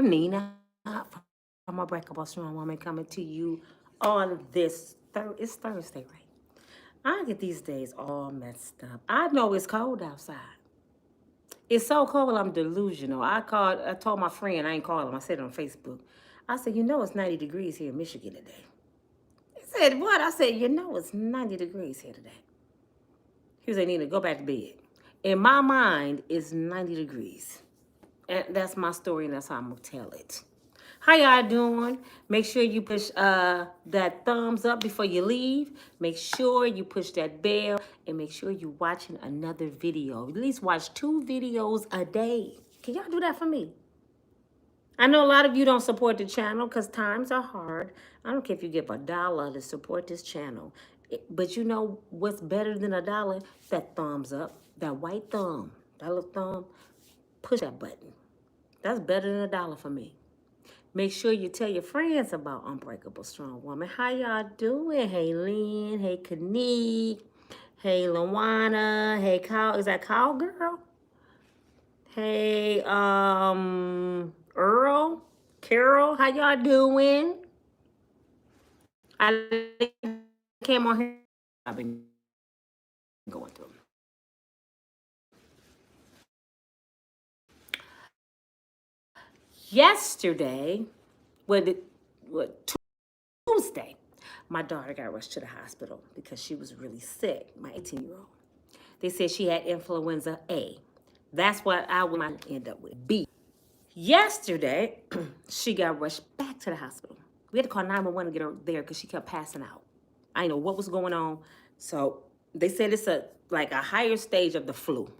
Nina from Unbreakable Strong Woman coming to you on this it's Thursday, right? I get these days all messed up. I know it's cold outside. It's so cold I'm delusional. I told my friend, I ain't call him, I said it on Facebook. I said, it's 90 degrees here in Michigan today. He said, what? I said, it's 90 degrees here today. He was like, Nina, go back to bed. In my mind, it's 90 degrees. And that's my story, and that's how I'm gonna tell it. How y'all doing? Make sure you push that thumbs up before you leave. Make sure you push that bell, and make sure you're watching another video. At least watch 2 videos a day. Can y'all do that for me? I know a lot of you don't support the channel because times are hard. I don't care if you give $1 to support this channel. But you know what's better than $1? That thumbs up, that white thumb, that little thumb. Push that button. That's better than $1 for me. Make sure you tell your friends about Unbreakable Strong Woman. How y'all doing? Hey, Lynn. Hey, Kanique. Hey, Lawana. Hey, Is that Cowgirl? Hey, Earl. Carol. How y'all doing? I came on here. I've been going through. Yesterday, Tuesday, my daughter got rushed to the hospital because she was really sick, my 18-year-old. They said she had influenza A. That's what I would end up with, B. Yesterday, she got rushed back to the hospital. We had to call 911 to get her there because she kept passing out. I didn't know what was going on. So they said it's like a higher stage of the flu.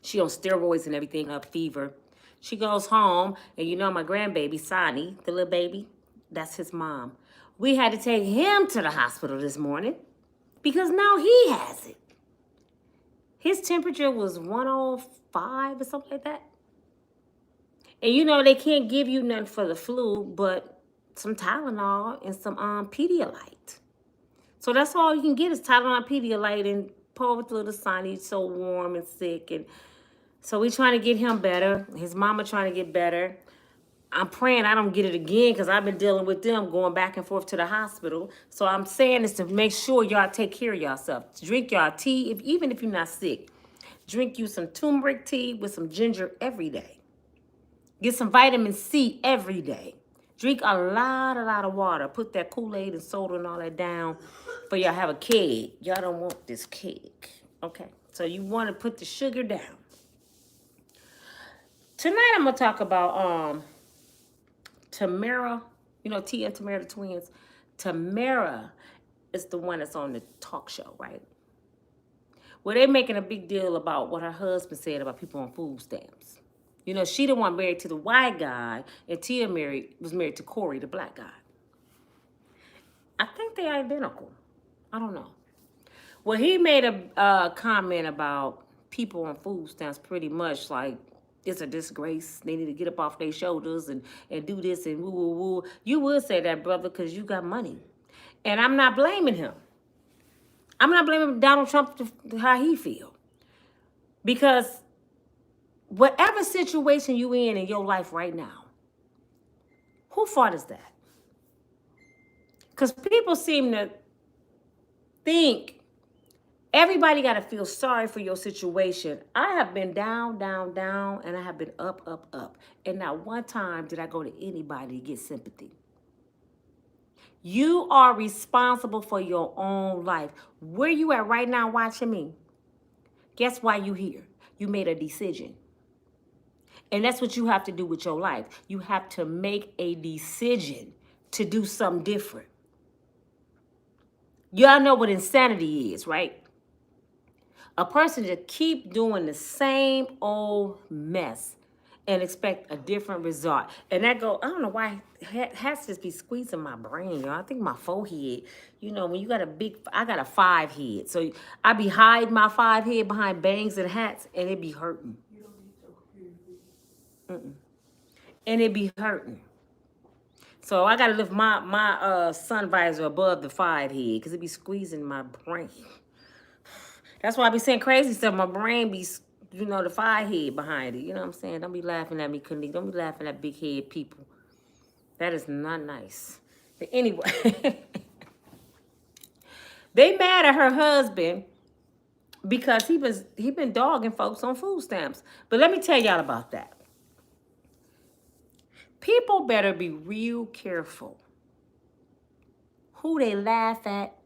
She on steroids and everything, up fever. She goes home, and my grandbaby, Sonny, the little baby, that's his mom. We had to take him to the hospital this morning because now he has it. His temperature was 105 or something like that. And they can't give you nothing for the flu but some Tylenol and some Pedialyte. So that's all you can get is Tylenol, Pedialyte, and pour it through the Sonny. He's so warm and sick, and so we trying to get him better. His mama trying to get better. I'm praying I don't get it again because I've been dealing with them going back and forth to the hospital. So I'm saying this to make sure y'all take care of yourself. Drink y'all tea, even if you're not sick. Drink you some turmeric tea with some ginger every day. Get some vitamin C every day. Drink a lot of water. Put that Kool-Aid and soda and all that down for y'all have a keg. Y'all don't want this keg, okay? So you want to put the sugar down. Tonight I'm gonna talk about Tamara. Tia and Tamara, the twins. Tamara is the one that's on the talk show, right? Well, they're making a big deal about what her husband said about people on food stamps. She the one married to the white guy, and Tia was married to Corey, the black guy. I think they're identical. I don't know. Well, he made a comment about people on food stamps pretty much like, it's a disgrace. They need to get up off their shoulders and do this and woo, woo, woo. You would say that, brother, because you got money. And I'm not blaming him. I'm not blaming Donald Trump how he feel. Because whatever situation you in your life right now, who fault is that? Because people seem to think everybody got to feel sorry for your situation. I have been down, and I have been up, up. And not one time did I go to anybody to get sympathy. You are responsible for your own life. Where you at right now watching me? Guess why you here? You made a decision. And that's what you have to do with your life. You have to make a decision to do something different. Y'all know what insanity is, right? A person to keep doing the same old mess and expect a different result. And I don't know why it has to be squeezing my brain, y'all. I think my forehead, when you got I got a 5 head. So I be hiding my 5 head behind bangs and hats, and it be hurting. And it be hurting. So I got to lift my sun visor above the 5 head because it be squeezing my brain. That's why I be saying crazy stuff. My brain be you know, the firehead behind it. You know what I'm saying? Don't be laughing at me, Kanique. Don't be laughing at big head people. That is not nice. But anyway, they mad at her husband because he been dogging folks on food stamps. But let me tell y'all about that. People better be real careful who they laugh at,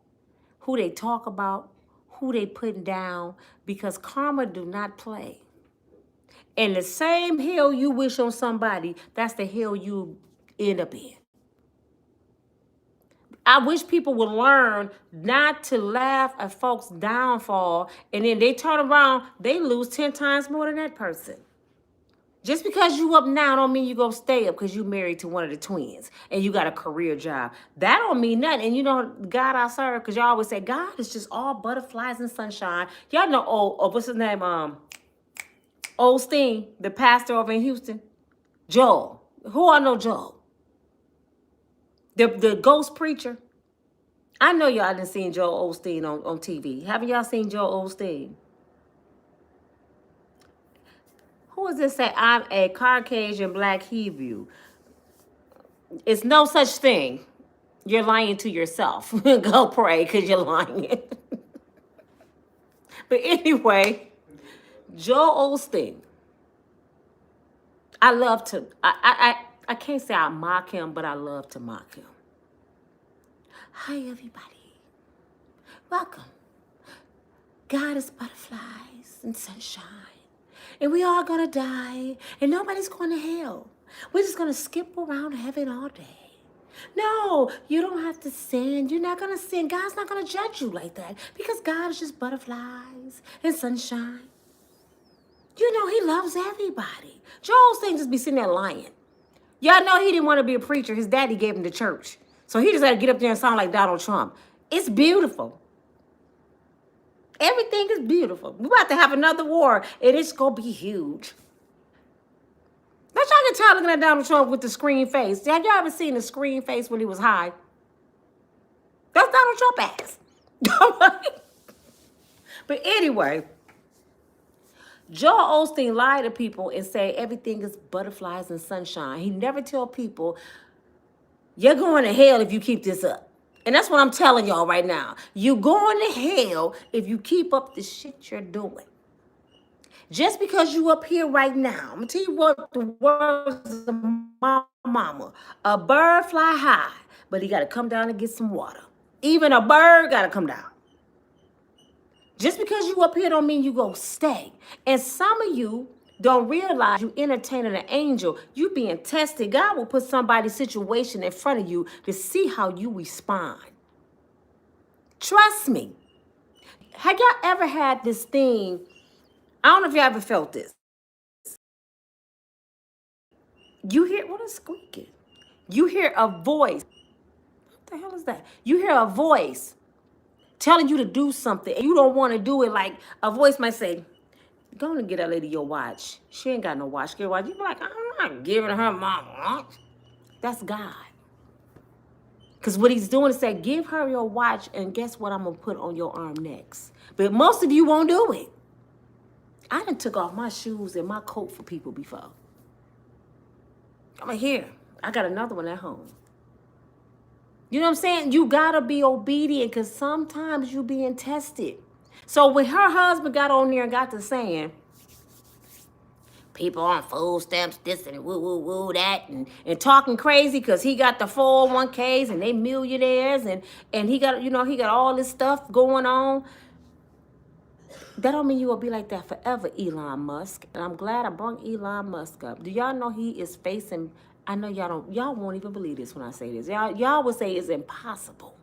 who they talk about, who they putting down, because karma do not play. And the same hell you wish on somebody, that's the hell you end up in. I wish people would learn not to laugh at folks' downfall, and then they turn around, they lose 10 times more than that person. Just because you up now don't mean you gonna stay up because you married to one of the twins and you got a career job. That don't mean nothing. And you know, God I serve, because y'all always say, God is just all butterflies and sunshine. Y'all know, what's his name? Osteen, the pastor over in Houston. Joel. Who I know Joel? The ghost preacher. I know y'all done seen Joel Osteen on TV. Haven't y'all seen Joel Osteen? Who is this say, I'm a Caucasian black Hebrew? It's no such thing. You're lying to yourself. Go pray because you're lying. But anyway, Joel Osteen. I love to, I can't say I mock him, but I love to mock him. Hi, everybody. Welcome. God is butterflies and sunshine. And we all gonna die. And nobody's going to hell. We're just gonna skip around heaven all day. No, you don't have to sin. You're not gonna sin. God's not gonna judge you like that. Because God is just butterflies and sunshine. You know, he loves everybody. Joel Osteen just be sitting there lying. Y'all know he didn't want to be a preacher. His daddy gave him the church. So he just had to get up there and sound like Donald Trump. It's beautiful. Everything is beautiful. We're about to have another war, and it's going to be huge. Don't y'all get tired looking at Donald Trump with the screen face. Have y'all ever seen the screen face when he was high? That's Donald Trump ass. But anyway, Joel Osteen lied to people and say everything is butterflies and sunshine. He never tell people, you're going to hell if you keep this up. And that's what I'm telling y'all right now. You're going to hell if you keep up the shit you're doing. Just because you up here right now, I'm going to tell you what the words of my mama. A bird fly high, but he got to come down and get some water. Even a bird got to come down. Just because you up here don't mean you go stay. And some of you don't realize you entertaining an angel. You being tested. God will put somebody's situation in front of you to see how you respond. Trust me. Have y'all ever had this thing? I don't know if y'all ever felt this. You hear, what is squeaking? You hear a voice. What the hell is that? You hear a voice telling you to do something and you don't want to do it. Like a voice might say, go and get that lady your watch. She ain't got no watch. Get a watch. You be like, I'm not giving her my watch. That's God. Because what he's doing is say, give her your watch and guess what I'm going to put on your arm next. But most of you won't do it. I done took off my shoes and my coat for people before. I'm like, here, I got another one at home. You know what I'm saying? You got to be obedient because sometimes you being tested. So when her husband got on there and got to saying, people on food stamps, this and woo, woo, woo, that, and talking crazy because he got the 401ks and they millionaires and he got, you know, he got all this stuff going on. That don't mean you will be like that forever, Elon Musk. And I'm glad I brought Elon Musk up. Do y'all know he is facing, I know y'all won't even believe this when I say this. Y'all would say it's impossible.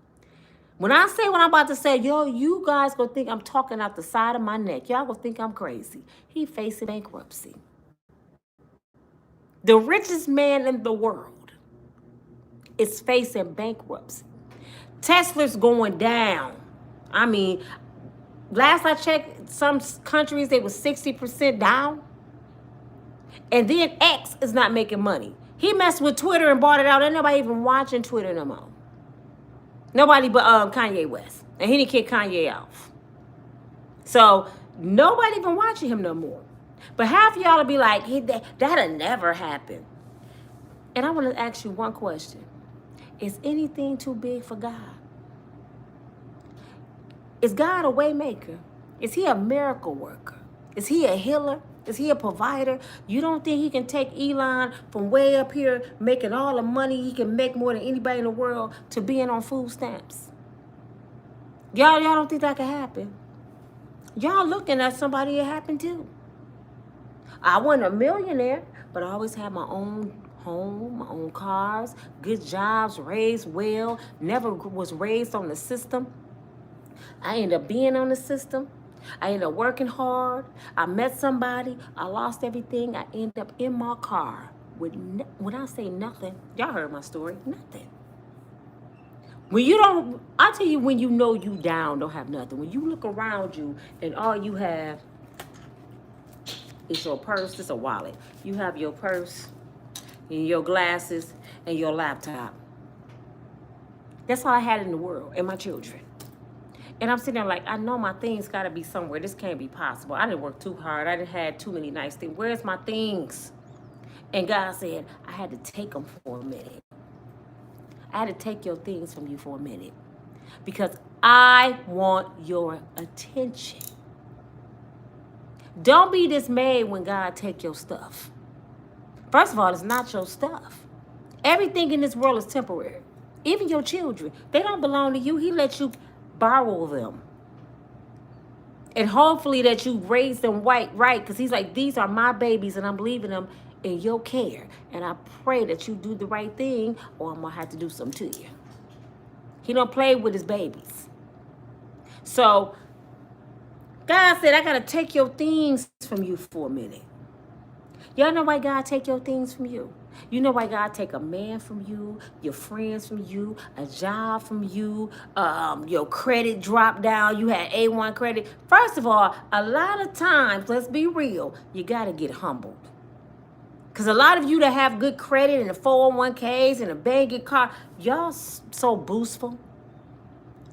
When I say what I'm about to say, yo, you guys gonna think I'm talking out the side of my neck. Y'all gonna think I'm crazy. He facing bankruptcy. The richest man in the world is facing bankruptcy. Tesla's going down. I mean, last I checked, some countries, they were 60% down. And then X is not making money. He messed with Twitter and bought it out. Ain't nobody even watching Twitter no more. Nobody but Kanye West. And he didn't kick Kanye off. So nobody even watching him no more. But half of y'all will be like, hey, that'll never happen. And I want to ask you one question. Is anything too big for God? Is God a way maker? Is he a miracle worker? Is he a healer? Is he a provider? You don't think he can take Elon from way up here making all the money he can make more than anybody in the world to being on food stamps? Y'all don't think that can happen? Y'all looking at somebody it happened to. I wasn't a millionaire, but I always had my own home, my own cars, good jobs, raised well, never was raised on the system. I ended up being on the system. I ended up working hard. I met somebody. I lost everything. I ended up in my car with, when I say nothing, y'all heard my story, nothing. When you don't, I tell you, when you know you down, don't have nothing. When you look around you and all you have is your purse, it's a wallet. You have your purse and your glasses and your laptop. That's all I had in the world, and my children. And I'm sitting there like, I know my things got to be somewhere. This can't be possible. I didn't work too hard. I didn't have too many nice things. Where's my things? And God said, I had to take them for a minute. I had to take your things from you for a minute. Because I want your attention. Don't be dismayed when God take your stuff. First of all, it's not your stuff. Everything in this world is temporary. Even your children. They don't belong to you. He let you borrow them. And hopefully that you raise them right. Because he's like, these are my babies and I'm leaving them in your care. And I pray that you do the right thing or I'm going to have to do something to you. He don't play with his babies. So God said, I got to take your things from you for a minute. Y'all know why God take your things from you? You know why God take a man from you, your friends from you, a job from you, your credit dropped down, you had A1 credit. First of all, a lot of times, let's be real, you got to get humbled. Because a lot of you that have good credit and the 401ks and a banking car, y'all so boastful.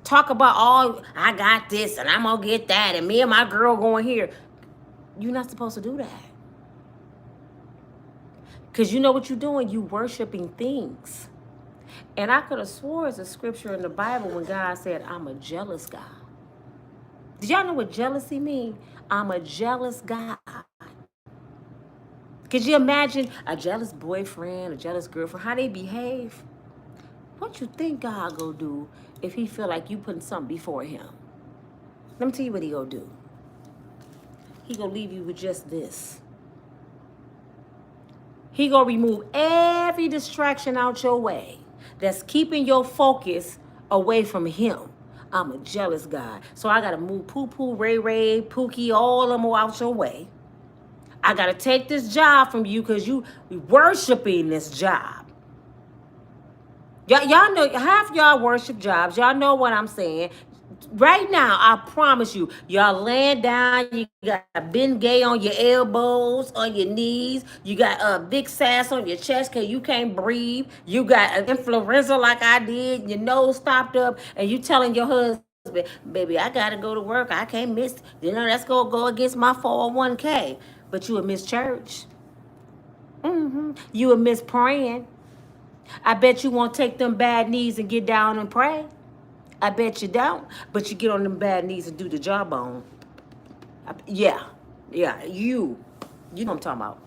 Talk about, oh, I got this and I'm going to get that and me and my girl going here. You're not supposed to do that. Because you know what you're doing? You worshiping things. And I could have swore it's a scripture in the Bible when God said, I'm a jealous God. Did y'all know what jealousy means? I'm a jealous God. Could you imagine a jealous boyfriend, a jealous girlfriend, how they behave? What you think God gonna do if he feel like you putting something before him? Let me tell you what he gonna do. He gonna leave you with just this. He gonna remove every distraction out your way that's keeping your focus away from him. I'm a jealous God. So I gotta move Poo-Poo, Ray, Pookie, all of them out your way. I gotta take this job from you because you worshiping this job. Y'all know, half y'all worship jobs. Y'all know what I'm saying. Right now, I promise you, y'all laying down, you got Ben Gay on your elbows, on your knees, you got big sass on your chest because you can't breathe, you got an influenza like I did, your nose stopped up, and you telling your husband, baby, I got to go to work, I can't miss, that's going to go against my 401k. But you would miss church. You would miss praying. I bet you won't take them bad knees and get down and pray. I bet you don't. But you get on them bad knees and do the jawbone. Yeah, you know what I'm talking about.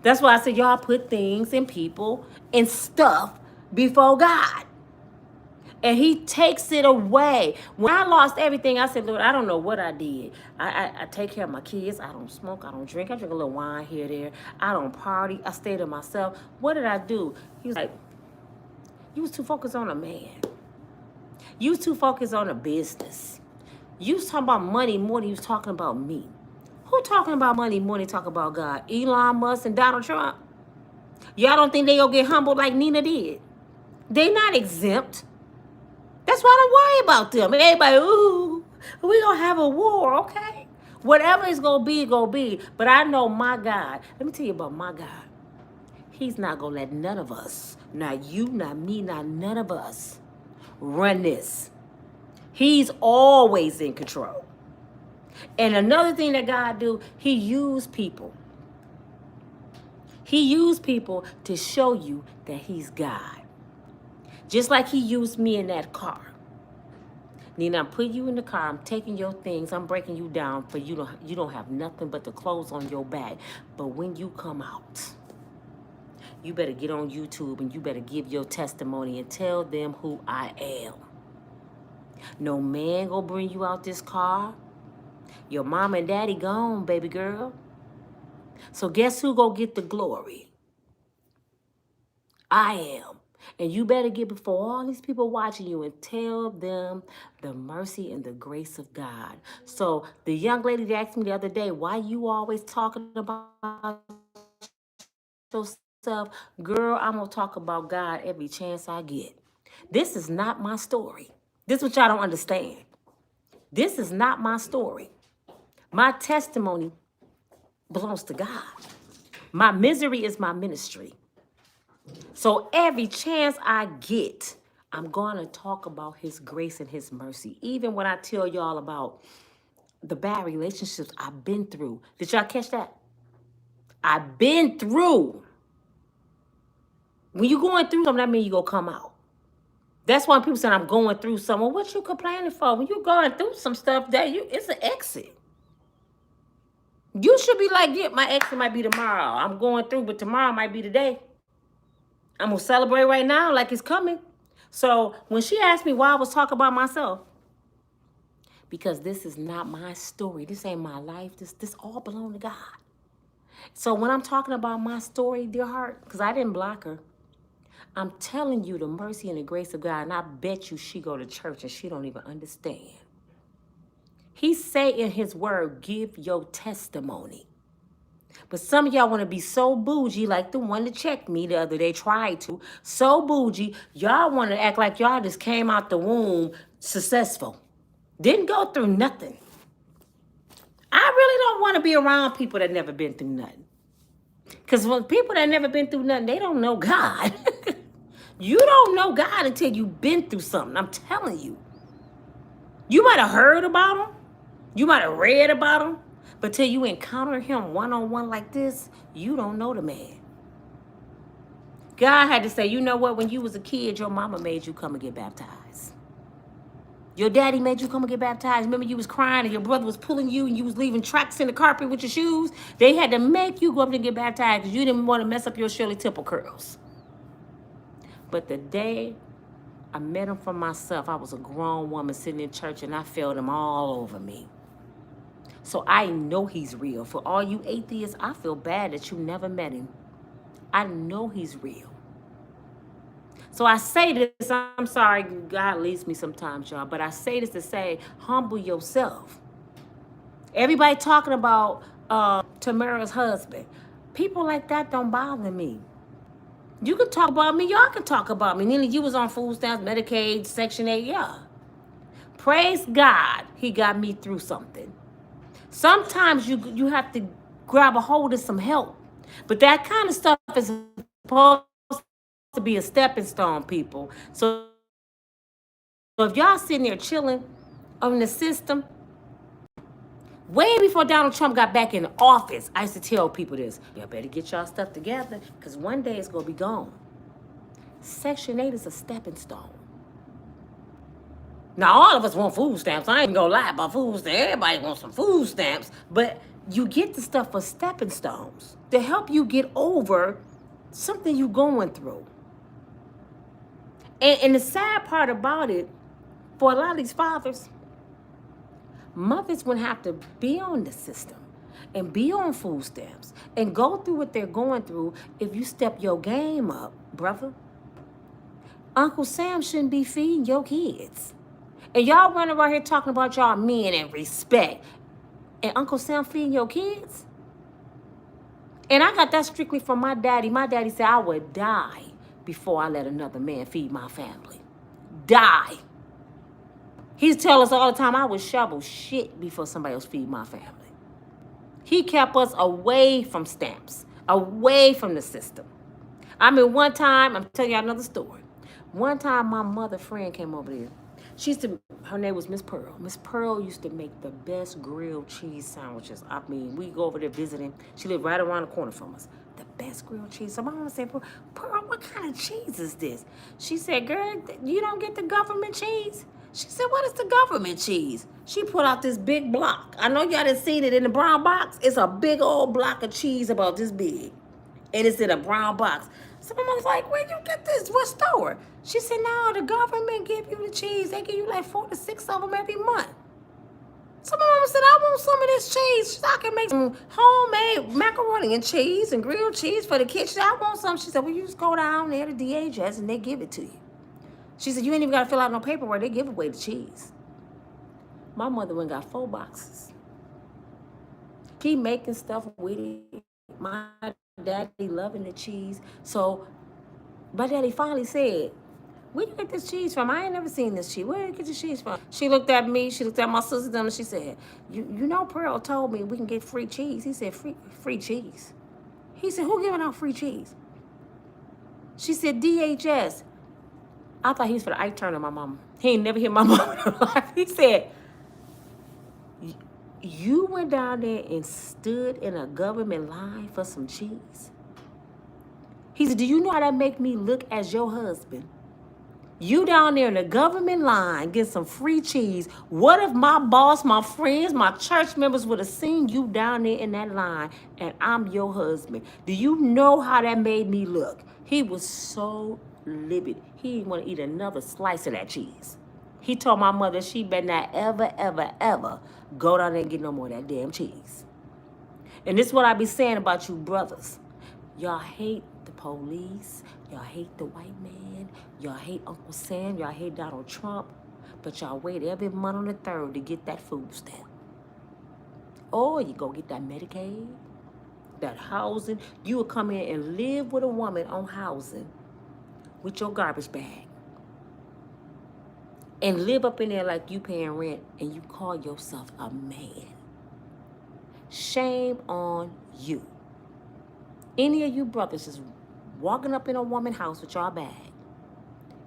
That's why I said y'all put things and people and stuff before God. And he takes it away. When I lost everything, I said, Lord, I don't know what I did. I take care of my kids. I don't smoke. I don't drink. I drink a little wine here, there. I don't party. I stay to myself. What did I do? He was like, you was too focused on a man. You was too focused on a business. You was talking about money more than you was talking about me. Who talking about money more than talking about God? Elon Musk and Donald Trump? Y'all don't think they gonna get humbled like Nina did? They not exempt. That's why I don't worry about them. Everybody, ooh, we gonna have a war, okay? Whatever it's gonna be. But I know my God. Let me tell you about my God. He's not gonna let none of us, not you, not me, not none of us, run this. He's always in control. And another thing that God do, he used people. He used people to show you that he's God. Just like he used me in that car. Nina, I'm putting you in the car. I'm taking your things. I'm breaking you down for you. You don't have nothing but the clothes on your back. But when you come out, you better get on YouTube and you better give your testimony and tell them who I am. No man gonna bring you out this car. Your mom and daddy gone, baby girl. So guess who gonna get the glory? I am. And you better get before all these people watching you and tell them the mercy and the grace of God. So the young lady that asked me the other day, why you always talking about yourself? Girl, I'm going to talk about God every chance I get. This is not my story. This is what y'all don't understand. This is not my story. My testimony belongs to God. My misery is my ministry. So every chance I get, I'm going to talk about his grace and his mercy. Even when I tell y'all about the bad relationships I've been through. Did y'all catch that? I've been through. When you're going through something, that means you're going to come out. That's why people say I'm going through something. Well, what you complaining for? When you're going through some stuff, it's an exit. You should be like, yeah, my exit might be tomorrow. I'm going through, but tomorrow might be the day. I'm going to celebrate right now like it's coming. So when she asked me why I was talking about myself, because this is not my story. This ain't my life. This all belongs to God. So when I'm talking about my story, dear heart, because I didn't block her, I'm telling you the mercy and the grace of God, and I bet you she go to church and she don't even understand. He say in his word, give your testimony. But some of y'all want to be so bougie, like the one that checked me the other day, tried to. So bougie, y'all want to act like y'all just came out the womb successful. Didn't go through nothing. I really don't want to be around people that never been through nothing. Because when people that never been through nothing, they don't know God. You don't know God until you've been through something. I'm telling you. You might have heard about him. You might have read about him. But till you encounter him one-on-one like this, you don't know the man. God had to say, you know what? When you was a kid, your mama made you come and get baptized. Your daddy made you come and get baptized. Remember you was crying and your brother was pulling you and you was leaving tracks in the carpet with your shoes? They had to make you go up and get baptized because you didn't want to mess up your Shirley Temple curls. But the day I met him for myself, I was a grown woman sitting in church and I felt him all over me. So I know he's real. For all you atheists, I feel bad that you never met him. I know he's real. So I say this, I'm sorry, God leads me sometimes, y'all, but I say this to say, humble yourself. Everybody talking about Tamara's husband. People like that don't bother me. You can talk about me, y'all can talk about me. Nearly you was on food stamps, Medicaid, Section 8, yeah. Praise God, he got me through something. Sometimes you have to grab a hold of some help. But that kind of stuff is supposed to be a stepping stone, people. So if y'all sitting there chilling on the system, way before Donald Trump got back in office, I used to tell people this. Y'all better get y'all stuff together because one day it's going to be gone. Section 8 is a stepping stone. Now, all of us want food stamps. I ain't going to lie about food stamps. Everybody wants some food stamps. But you get the stuff for stepping stones to help you get over something you're going through. And the sad part about it, for a lot of these fathers, mothers would have to be on the system and be on food stamps and go through what they're going through if you step your game up, brother. Uncle Sam shouldn't be feeding your kids. And y'all running around here talking about y'all men and respect. And Uncle Sam feeding your kids? And I got that strictly from my daddy. My daddy said I would die before I let another man feed my family. Die. He tell us all the time I would shovel shit before somebody else feed my family. He kept us away from stamps, away from the system. I mean, one time, I'm telling y'all another story. One time my mother friend came over there. Her name was Miss Pearl. Miss Pearl used to make the best grilled cheese sandwiches. I mean, we go over there visiting. She lived right around the corner from us. The best grilled cheese. So my mama said, Pearl, what kind of cheese is this? She said, girl, you don't get the government cheese? She said, what is the government cheese? She put out this big block. I know y'all didn't see it in the brown box. It's a big old block of cheese about this big. And it's in a brown box. So my mom's like, where you get this? What store? She said, no, the government give you the cheese. They give you like 4 to 6 of them every month. So my mama said, I want some of this cheese. So I can make some homemade macaroni and cheese and grilled cheese for the kitchen. I want some. She said, well, you just go down there to DHS and they give it to you. She said, you ain't even got to fill out no paperwork. They give away the cheese. My mother went and got 4 boxes. Keep making stuff with it. My daddy loving the cheese. So my daddy finally said, where you get this cheese from? I ain't never seen this cheese. Where you get this cheese from? She looked at me. She looked at my sister, and she said, you know Pearl told me we can get free cheese. He said, free cheese. He said, who giving out free cheese? She said, DHS. I thought he was for the Ike Turner, my mama. He ain't never hit my mama in her life. He said, you went down there and stood in a government line for some cheese? He said, do you know how that make me look as your husband? You down there in the government line get some free cheese. What if my boss, my friends, my church members would have seen you down there in that line and I'm your husband? Do you know how that made me look? He was so livid. He didn't want to eat another slice of that cheese. He told my mother she better not ever, ever, ever go down there and get no more of that damn cheese. And this is what I be saying about you brothers. Y'all hate the police. Y'all hate the white man. Y'all hate Uncle Sam. Y'all hate Donald Trump. But y'all wait every month on the 3rd to get that food stamp. Or you go get that Medicaid, that housing. You will come in and live with a woman on housing with your garbage bag. And live up in there like you paying rent and you call yourself a man. Shame on you. Any of you brothers is walking up in a woman's house with your bag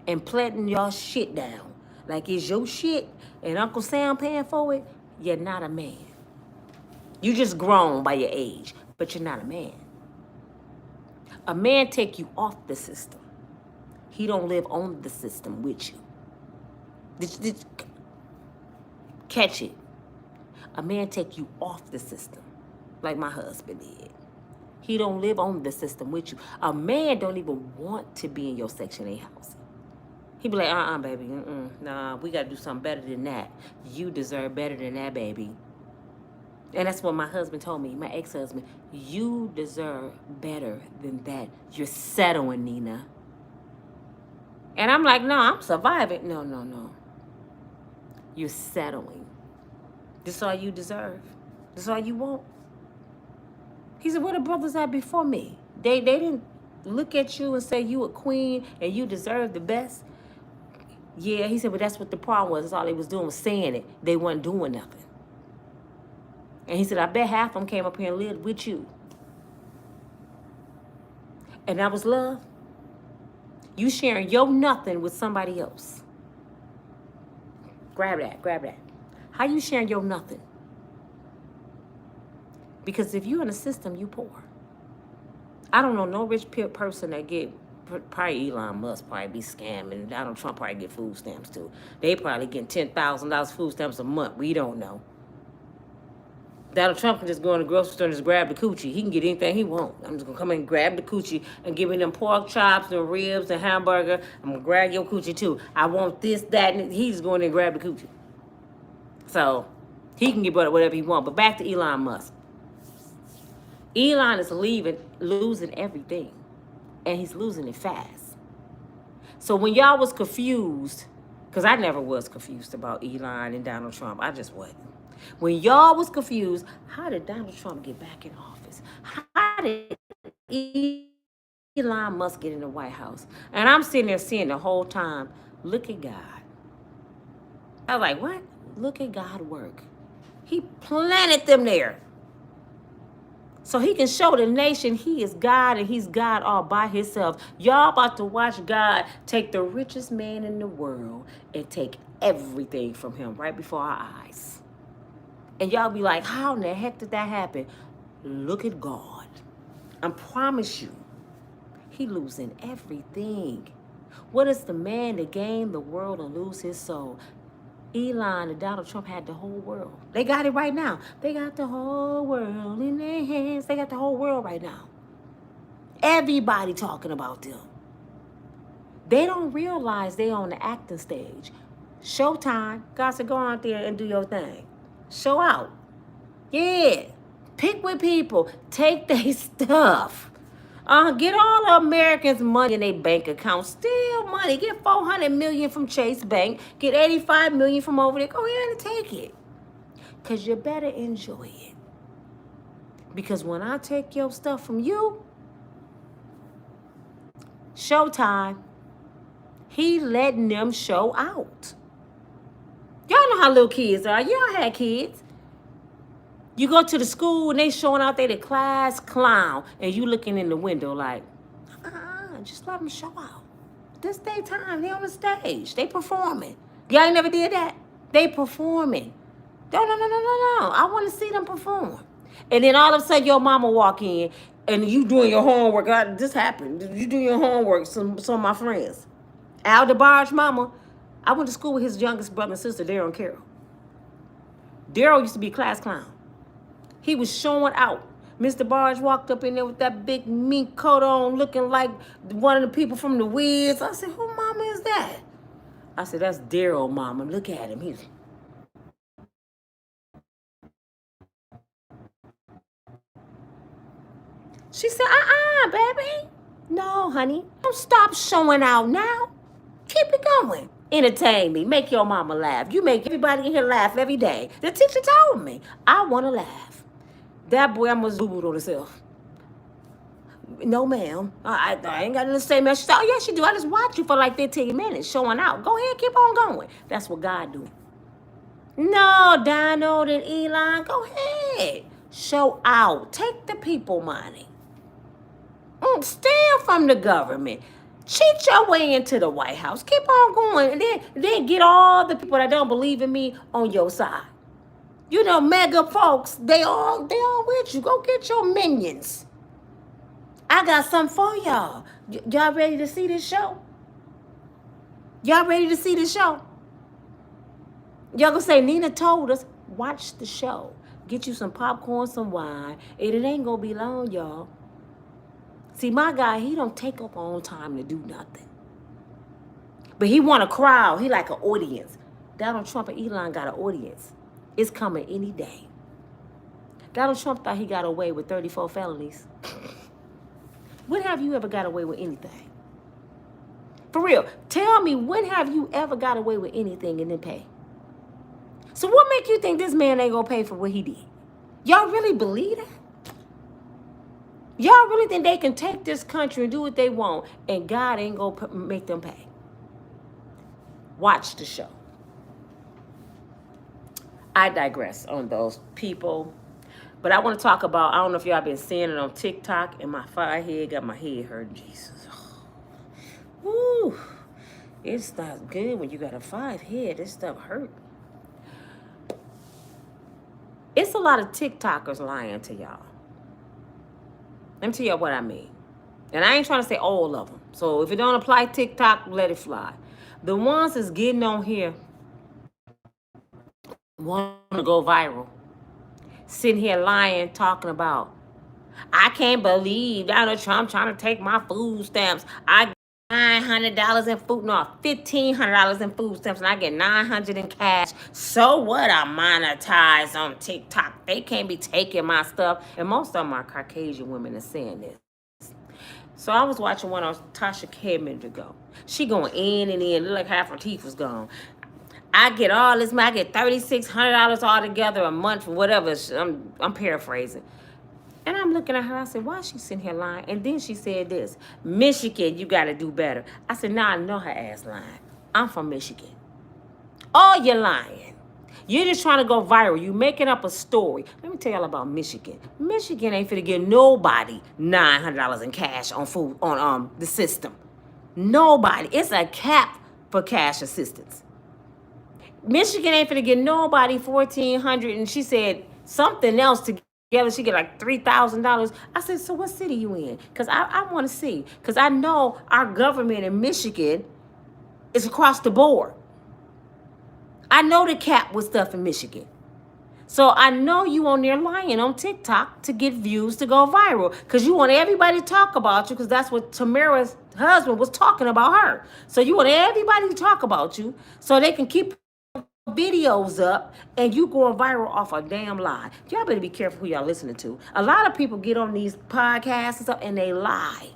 and planting your shit down like it's your shit and Uncle Sam paying for it, you're not a man. You just grown by your age, but you're not a man. A man take you off the system. He don't live on the system with you. Catch it. A man take you off the system like my husband did. He don't live on the system with you. A man don't even want to be in your Section 8 house. He be like, baby, nah, we got to do something better than that. You deserve better than that, baby. And that's what my husband told me, my ex-husband. You deserve better than that. You're settling, Nina. And I'm like, no, I'm surviving. No. You're settling. This is all you deserve. This is all you want. He said, where the brothers at before me? They didn't look at you and say you a queen and you deserve the best. Yeah, he said, but that's what the problem was. That's all they was doing was saying it. They wasn't doing nothing. And he said, I bet half of them came up here and lived with you. And that was love. You sharing your nothing with somebody else. Grab that. How you sharing your nothing? Because if you're in a system, you poor. I don't know no rich person that get, probably Elon Musk probably be scamming. Donald Trump probably get food stamps too. They probably getting $10,000 food stamps a month. We don't know. Donald Trump can just go in the grocery store and just grab the coochie. He can get anything he wants. I'm just going to come in and grab the coochie and give me them pork chops and ribs and hamburger. I'm going to grab your coochie too. I want this, that, and he's just going in and grab the coochie. So he can get whatever he wants. But back to Elon Musk. Elon is losing everything. And he's losing it fast. So when y'all was confused, because I never was confused about Elon and Donald Trump. I just wasn't. When y'all was confused, how did Donald Trump get back in office? How did Elon Musk get in the White House? And I'm sitting there seeing the whole time, look at God. I was like, what? Look at God work. He planted them there. So he can show the nation he is God and he's God all by himself. Y'all about to watch God take the richest man in the world and take everything from him right before our eyes. And y'all be like, how in the heck did that happen? Look at God. I promise you, he losing everything. What is the man to gain the world and lose his soul? Elon and Donald Trump had the whole world. They got it right now. They got the whole world in their hands. They got the whole world right now. Everybody talking about them. They don't realize they on the acting stage. Showtime. God said, go out there and do your thing. Show out. Yeah. Pick with people. Take their stuff. Get all the Americans' money in their bank account. Steal money. Get $400 million from Chase Bank. Get $85 million from over there. Go ahead and take it. Because you better enjoy it. Because when I take your stuff from you, showtime. He letting them show out. Y'all know how little kids are. Y'all had kids. You go to the school and they showing out there the class clown, and you looking in the window like, just let them show out. This day time, they on the stage. They performing. Y'all ain't never did that? They performing. No. I want to see them perform. And then all of a sudden your mama walk in and you doing your homework. This happened. You doing your homework, some of my friends. Al DeBarge's mama, I went to school with his youngest brother and sister, Daryl and Carol. Daryl used to be a class clown. He was showing out. Mr. Barge walked up in there with that big mink coat on, looking like one of the people from the Wiz. I said, who mama is that? I said, that's Daryl, mama. Look at him. He's... She said, baby. No, honey. Don't stop showing out now. Keep it going. Entertain me. Make your mama laugh. You make everybody in here laugh every day. The teacher told me, I want to laugh. That boy almost boo-booed on himself. No, ma'am. I ain't got nothing to say, man. She said, oh, yes, you do. I just watch you for like 15 minutes showing out. Go ahead, keep on going. That's what God do. No, Donald and Elon, go ahead. Show out. Take the people money. Steal from the government. Cheat your way into the White House. Keep on going. And then get all the people that don't believe in me on your side. You know, mega folks, they all with you. Go get your minions. I got something for y'all. Y'all ready to see this show? Y'all ready to see this show? Y'all gonna say, Nina told us, watch the show. Get you some popcorn, some wine. And it ain't gonna be long, y'all. See, my guy, he don't take up on time to do nothing. But he want a crowd. He like an audience. Donald Trump and Elon got an audience. It's coming any day. Donald Trump thought he got away with 34 felonies. When have you ever got away with anything? For real, tell me, when have you ever got away with anything and didn't pay? So what make you think this man ain't gonna pay for what he did? Y'all really believe that? Y'all really think they can take this country and do what they want and God ain't gonna make them pay? Watch the show. I digress on those people. But I want to talk about, I don't know if y'all been seeing it on TikTok, and my forehead got my head hurting. Jesus. Woo. It's not good when you got a 5 head. This stuff hurt. It's a lot of TikTokers lying to y'all. Let me tell y'all what I mean. And I ain't trying to say all of them. So if it don't apply TikTok, let it fly. The ones that's getting on here want to go viral. Sitting here lying, talking about, I can't believe Donald Trump trying to take my food stamps. I get $900 in food, no, $1,500 in food stamps, and I get $900 in cash. So what? I monetize on TikTok. They can't be taking my stuff. And most of them are Caucasian women are saying this. So I was watching one on Tasha K a minute ago. She going in and in, look like half her teeth was gone. I get all this money. I get $3,600 altogether a month for whatever. I'm paraphrasing. And I'm looking at her. I said, why is she sitting here lying? And then she said this, Michigan, you got to do better. I said, nah, I know her ass lying. I'm from Michigan. Oh, you're lying. You're just trying to go viral. You making up a story. Let me tell y'all about Michigan. Michigan ain't finna give nobody $900 in cash on food, on the system. Nobody. It's a cap for cash assistance. Michigan ain't finna get nobody 1,400, and she said something else together. She get like $3,000. I said, so what city you in? Because I want to see. Because I know our government in Michigan is across the board. I know the cap with stuff in Michigan. So I know you on there lying on TikTok to get views to go viral. Because you want everybody to talk about you, because that's what Tamara's husband was talking about her. So you want everybody to talk about you so they can keep videos up and you going viral off a damn lie. Y'all better be careful who y'all listening to. A lot of people get on these podcasts and stuff and they lie.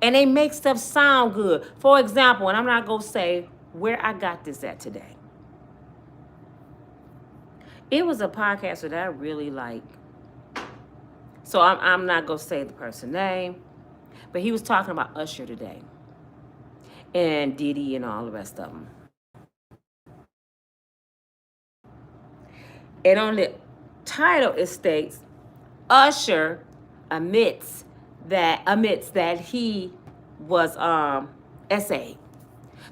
And they make stuff sound good. For example, and I'm not going to say where I got this at today. It was a podcaster that I really like. So I'm not going to say the person's name. But he was talking about Usher today. And Diddy and all the rest of them. And on the title it states, Usher admits that he was SA.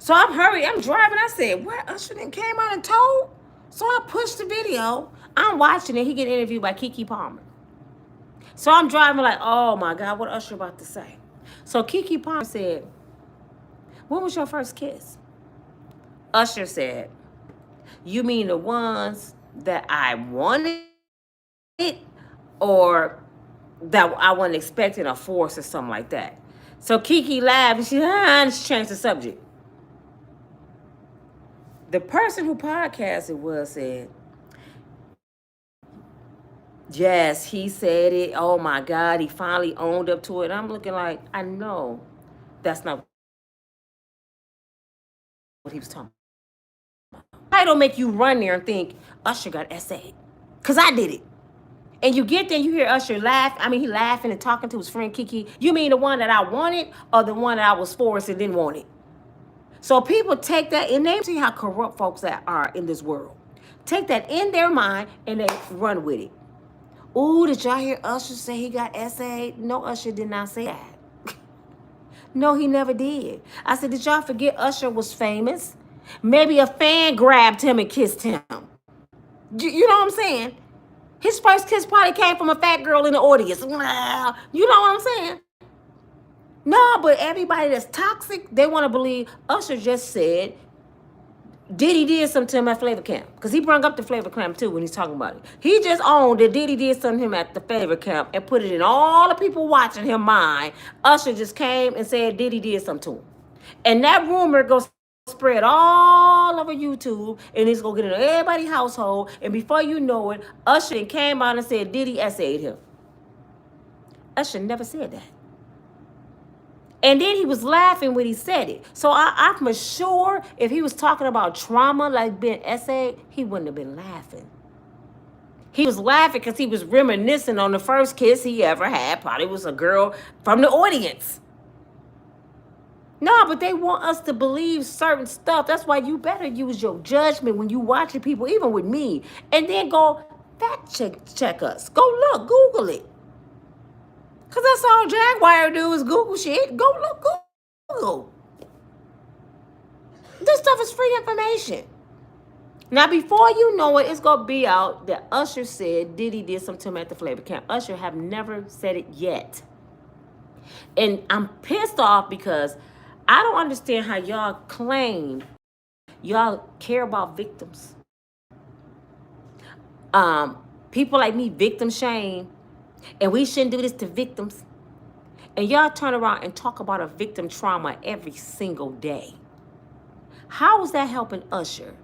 So I'm driving. I said, what? Usher then came out and told? So I pushed the video. I'm watching it. He get interviewed by Keke Palmer. So I'm driving like, oh my God, what Usher about to say? So Keke Palmer said, when was your first kiss? Usher said, you mean the ones that I wanted or that I wasn't expecting a force or something like that? So Keke laughed and she changed the subject. The person who podcasted said, yes, he said it. Oh my God, he finally owned up to it. I'm looking like, I know that's not what he was talking about. I don't make you run there and think Usher got SA. Because I did it. And you get there and you hear Usher laugh. I mean, he laughing and talking to his friend Keke. You mean the one that I wanted or the one that I was forced and didn't want it? So people take that and they see how corrupt folks that are in this world. Take that in their mind and they run with it. Ooh, did y'all hear Usher say he got SA? No, Usher did not say that. No, he never did. I said, did y'all forget Usher was famous? Maybe a fan grabbed him and kissed him. You know what I'm saying? His first kiss probably came from a fat girl in the audience. You know what I'm saying? No, but everybody that's toxic, they want to believe Usher just said Diddy did something to him at Flavor Camp. Because he brought up the Flavor Camp too when he's talking about it. He just owned that Diddy did something to him at the Flavor Camp and put it in all the people watching him mind. Usher just came and said Diddy did something to him. And that rumor goes spread all over YouTube and it's going to get into everybody's household. And before you know it, Usher came out and said Diddy SA'd him. Usher never said that. And then he was laughing when he said it. So I'm sure if he was talking about trauma like being SA, he wouldn't have been laughing. He was laughing because he was reminiscing on the first kiss he ever had. Probably was a girl from the audience. No, but they want us to believe certain stuff. That's why you better use your judgment when you watching people, even with me. And then go fact check us. Go look, Google it. Because that's all Jaguar do is Google shit. Go look, Google. This stuff is free information. Now, before you know it, it's going to be out that Usher said Diddy did something to him at the Flavor Camp. Usher have never said it yet. And I'm pissed off because I don't understand how y'all claim y'all care about victims. People like me victim shame. And we shouldn't do this to victims. And y'all turn around and talk about a victim trauma every single day. How is that helping Usher?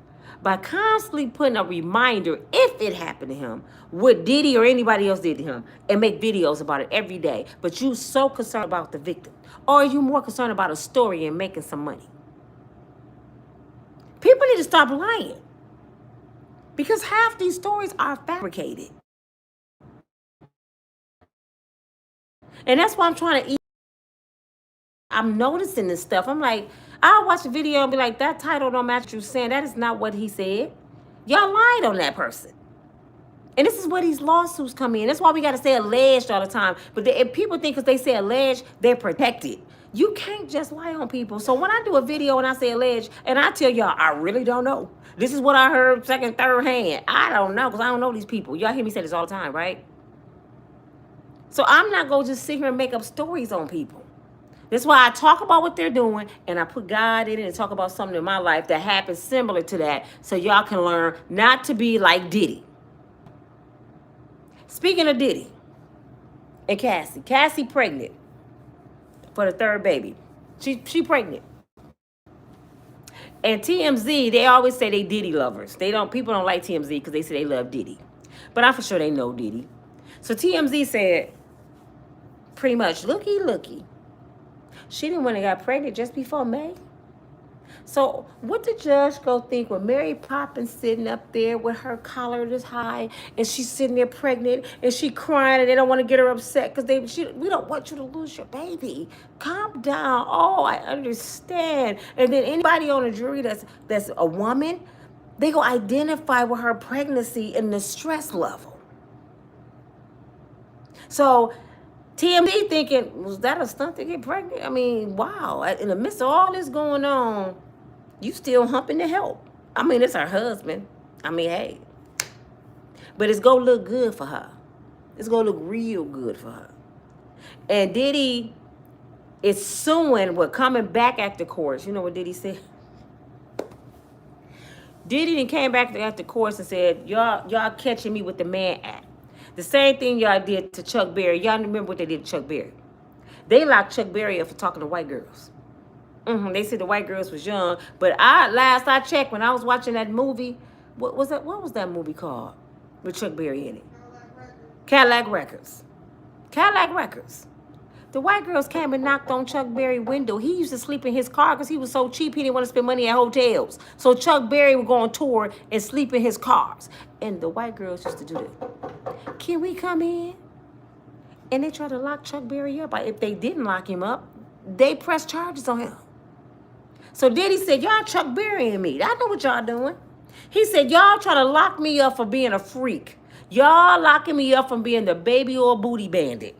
By constantly putting a reminder, if it happened to him, what Diddy or anybody else did to him, and make videos about it every day. But you so concerned about the victim. Or are you more concerned about a story and making some money? People need to stop lying. Because half these stories are fabricated. And that's why I'm trying to I'm noticing this stuff. I'm like, I'll watch a video and be like, that title don't match what you're saying. That is not what he said. Y'all lied on that person. And this is where these lawsuits come in. That's why we got to say alleged all the time. But if people think because they say alleged, they're protected. You can't just lie on people. So when I do a video and I say alleged, and I tell y'all, I really don't know. This is what I heard second, third hand. I don't know because I don't know these people. Y'all hear me say this all the time, right? So I'm not going to just sit here and make up stories on people. That's why I talk about what they're doing and I put God in it and talk about something in my life that happens similar to that so y'all can learn not to be like Diddy. Speaking of Diddy and Cassie. Cassie pregnant for the third baby. She pregnant. And TMZ, they always say they Diddy lovers. People don't like TMZ because they say they love Diddy. But I'm for sure they know Diddy. So TMZ said, pretty much, looky. She didn't want to get pregnant just before May. So what the judge go think when Mary Poppins sitting up there with her collar this high and she's sitting there pregnant and she crying and they don't want to get her upset because we don't want you to lose your baby. Calm down. Oh, I understand. And then anybody on the jury that's a woman, they go identify with her pregnancy and the stress level. So TMZ thinking, was that a stunt to get pregnant? I mean, wow. In the midst of all this going on, you still humping to help. I mean, it's her husband. I mean, hey. But it's going to look good for her. It's going to look real good for her. And Diddy is suing, coming back at the courts. You know what Diddy said? Diddy then came back at the courts and said, y'all catching me with the Mann Act. The same thing y'all did to Chuck Berry. Y'all remember what they did to Chuck Berry. They locked Chuck Berry up for talking to white girls. They said the white girls was young. But last I checked, when I was watching that movie, what was that movie called? With Chuck Berry in it? Cadillac Records. Cadillac Records. The white girls came and knocked on Chuck Berry's window. He used to sleep in his car because he was so cheap he didn't want to spend money at hotels. So Chuck Berry would go on tour and sleep in his cars. And the white girls used to do that. Can we come in? And they tried to lock Chuck Berry up. If they didn't lock him up, they pressed charges on him. So Diddy said, y'all Chuck Berry and me. I know what y'all doing. He said, y'all trying to lock me up for being a freak. Y'all locking me up from being the baby or booty bandit.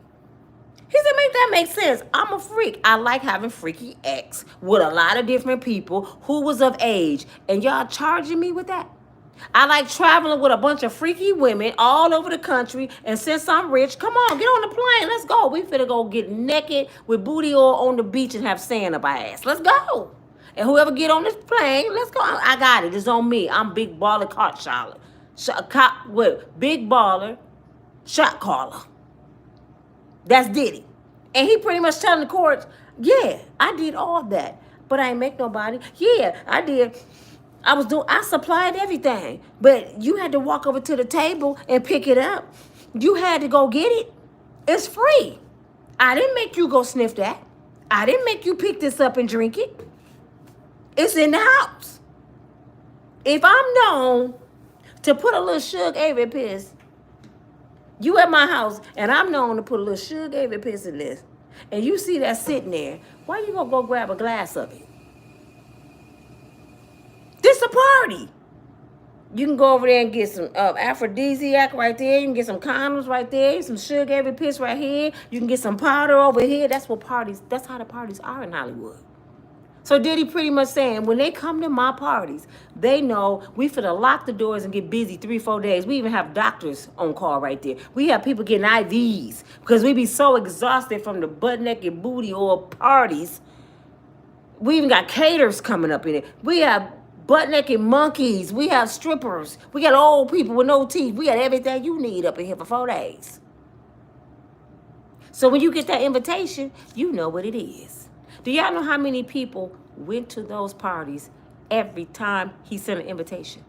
He said, make that make sense. I'm a freak. I like having freaky ex with a lot of different people who was of age. And y'all charging me with that? I like traveling with a bunch of freaky women all over the country. And since I'm rich, come on, get on the plane. Let's go. We finna go get naked with booty oil on the beach and have sand up our ass. Let's go. And whoever get on this plane, let's go. I got it. It's on me. I'm big baller shot caller. Big baller shot caller. That's Diddy. And he pretty much telling the courts, yeah, I did all that. But I ain't make nobody. Yeah, I did. I supplied everything. But you had to walk over to the table and pick it up. You had to go get it. It's free. I didn't make you go sniff that. I didn't make you pick this up and drink it. It's in the house. If I'm known to put a little Suge Avery piss, you at my house, and I'm known to put a little Suge Avery piss in this, and you see that sitting there, why you gonna go grab a glass of it? This a party. You can go over there and get some aphrodisiac right there. You can get some condoms right there. Some Suge Avery piss right here. You can get some powder over here. That's how the parties are in Hollywood. So Diddy pretty much saying, when they come to my parties, they know we finna lock the doors and get busy 3-4 days. We even have doctors on call right there. We have people getting IVs because we be so exhausted from the butt naked booty oil parties. We even got caterers coming up in it. We have butt naked monkeys. We have strippers. We got old people with no teeth. We got everything you need up in here for 4 days. So when you get that invitation, you know what it is. Do y'all know how many people went to those parties every time he sent an invitation?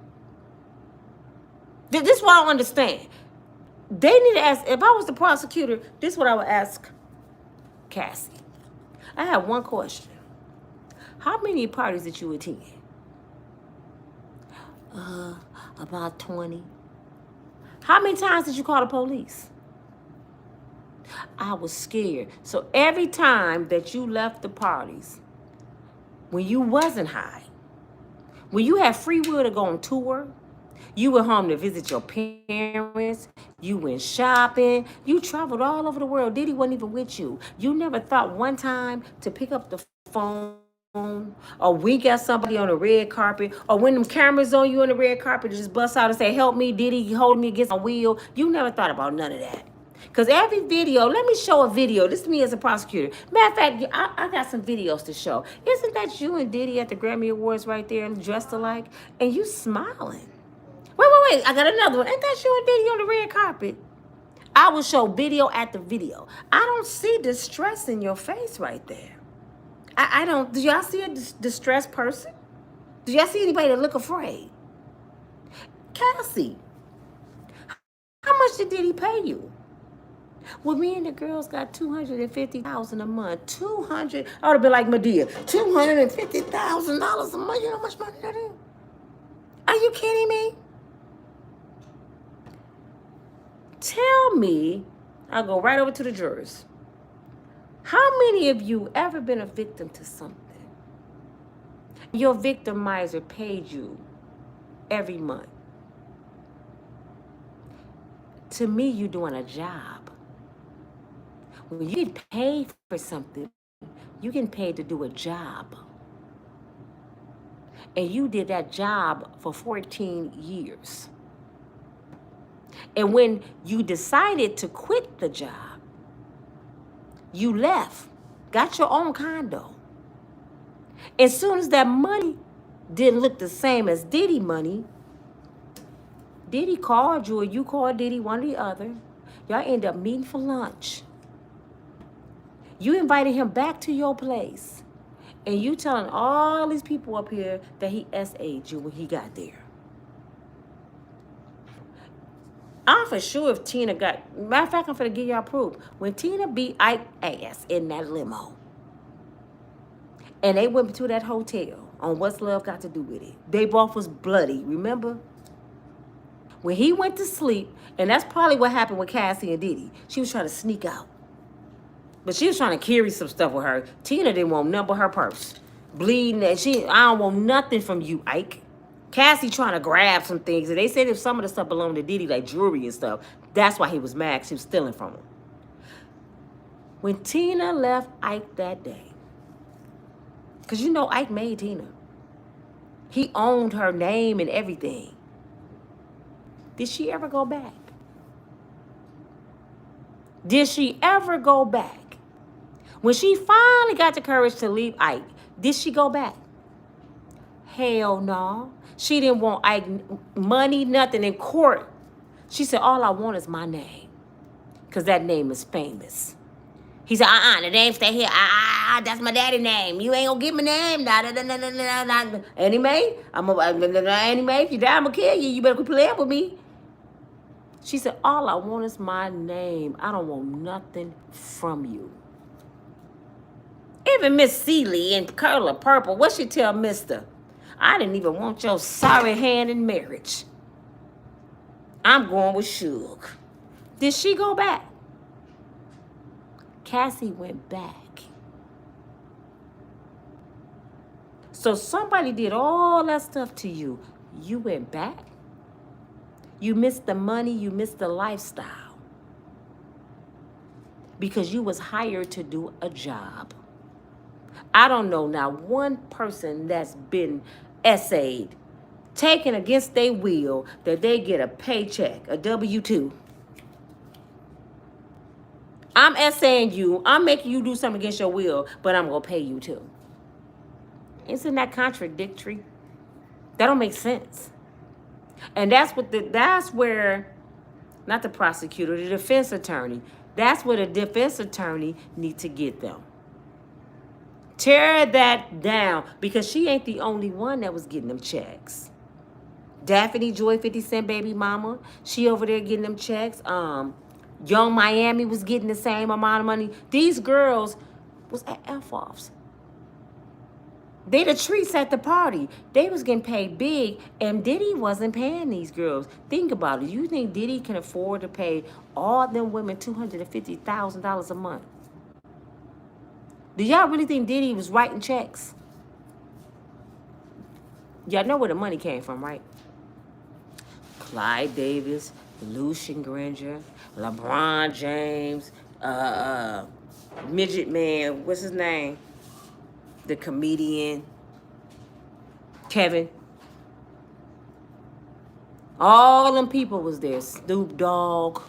This is what I don't understand. They need to ask, if I was the prosecutor, this is what I would ask Cassie. I have one question. How many parties did you attend? About 20. How many times did you call the police? I was scared. So every time that you left the parties, when you wasn't high, when you had free will to go on tour, You went home to visit your parents. You went shopping. You traveled all over the world. Diddy wasn't even with you. You never thought one time to pick up the phone or wink at somebody on the red carpet, or when them cameras on you on the red carpet, to just bust out and say, help me, Diddy, hold me against my wheel. You never thought about none of that. Because every video, let me show a video. This is me as a prosecutor. Matter of fact, I got some videos to show. Isn't that you and Diddy at the Grammy Awards right there and dressed alike? And you smiling. Wait. I got another one. Ain't that you and Diddy on the red carpet? I will show video after video. I don't see distress in your face right there. I don't. Do y'all see a distressed person? Do y'all see anybody that look afraid? Cassie, how much did Diddy pay you? Well, me and the girls got $250,000 a month. 200. I ought to be like Medea. $250,000 a month. You know how much money that is? Are you kidding me? Tell me, I'll go right over to the jurors. How many of you ever been a victim to something? Your victimizer paid you every month. To me, you're doing a job. When you get paid for something, you get paid to do a job. And you did that job for 14 years. And when you decided to quit the job, you left, got your own condo. As soon as that money didn't look the same as Diddy money, Diddy called you or you called Diddy, one or the other. Y'all end up meeting for lunch. You invited him back to your place. And you telling all these people up here that he SA'd you when he got there. I'm for sure if Tina got, matter of fact, I'm finna give y'all proof. When Tina beat Ike's ass in that limo, and they went to that hotel on What's Love Got to Do with It, they both was bloody, remember? When he went to sleep, and that's probably what happened with Cassie and Diddy. She was trying to sneak out. But she was trying to carry some stuff with her. Tina didn't want nothing but her purse. Bleeding, and I don't want nothing from you, Ike. Cassie trying to grab some things, and they said if some of the stuff belonged to Diddy, like jewelry and stuff, that's why he was mad, 'cause she was stealing from him. When Tina left Ike that day, because you know Ike made Tina. He owned her name and everything. Did she ever go back? Did she ever go back? When she finally got the courage to leave Ike, did she go back? Hell no. She didn't want Ike money, nothing in court. She said, all I want is my name. Because that name is famous. He said, the name stay here. That's my daddy's name. You ain't gonna get my name. Nah. Annie Mae, Annie Mae, if you die, I'm gonna kill you. You better quit playing with me. She said, all I want is my name. I don't want nothing from you. Even Miss Seeley in Color Purple, what she tell Mister? I didn't even want your sorry hand in marriage. I'm going with Suge. Did she go back? Cassie went back. So somebody did all that stuff to you. You went back? You missed the money, you missed the lifestyle. Because you was hired to do a job. I don't know now one person that's been essayed, taken against their will, that they get a paycheck, a W-2. I'm essaying you, I'm making you do something against your will, but I'm going to pay you too. Isn't that contradictory? That don't make sense. And that's where, not the prosecutor, the defense attorney, that's where the defense attorney need to get them. Tear that down, because she ain't the only one that was getting them checks. Daphne Joy, 50 Cent baby mama, she over there getting them checks. Young Miami was getting the same amount of money. These girls was at F-offs. They the treats at the party. They was getting paid big, and Diddy wasn't paying these girls. Think about it. You think Diddy can afford to pay all them women $250,000 a month? Do y'all really think Diddy was writing checks? Y'all know where the money came from, right? Clyde Davis, Lucian Granger, LeBron James, Midget Man, what's his name? The comedian, Kevin. All them people was there. Snoop Dogg.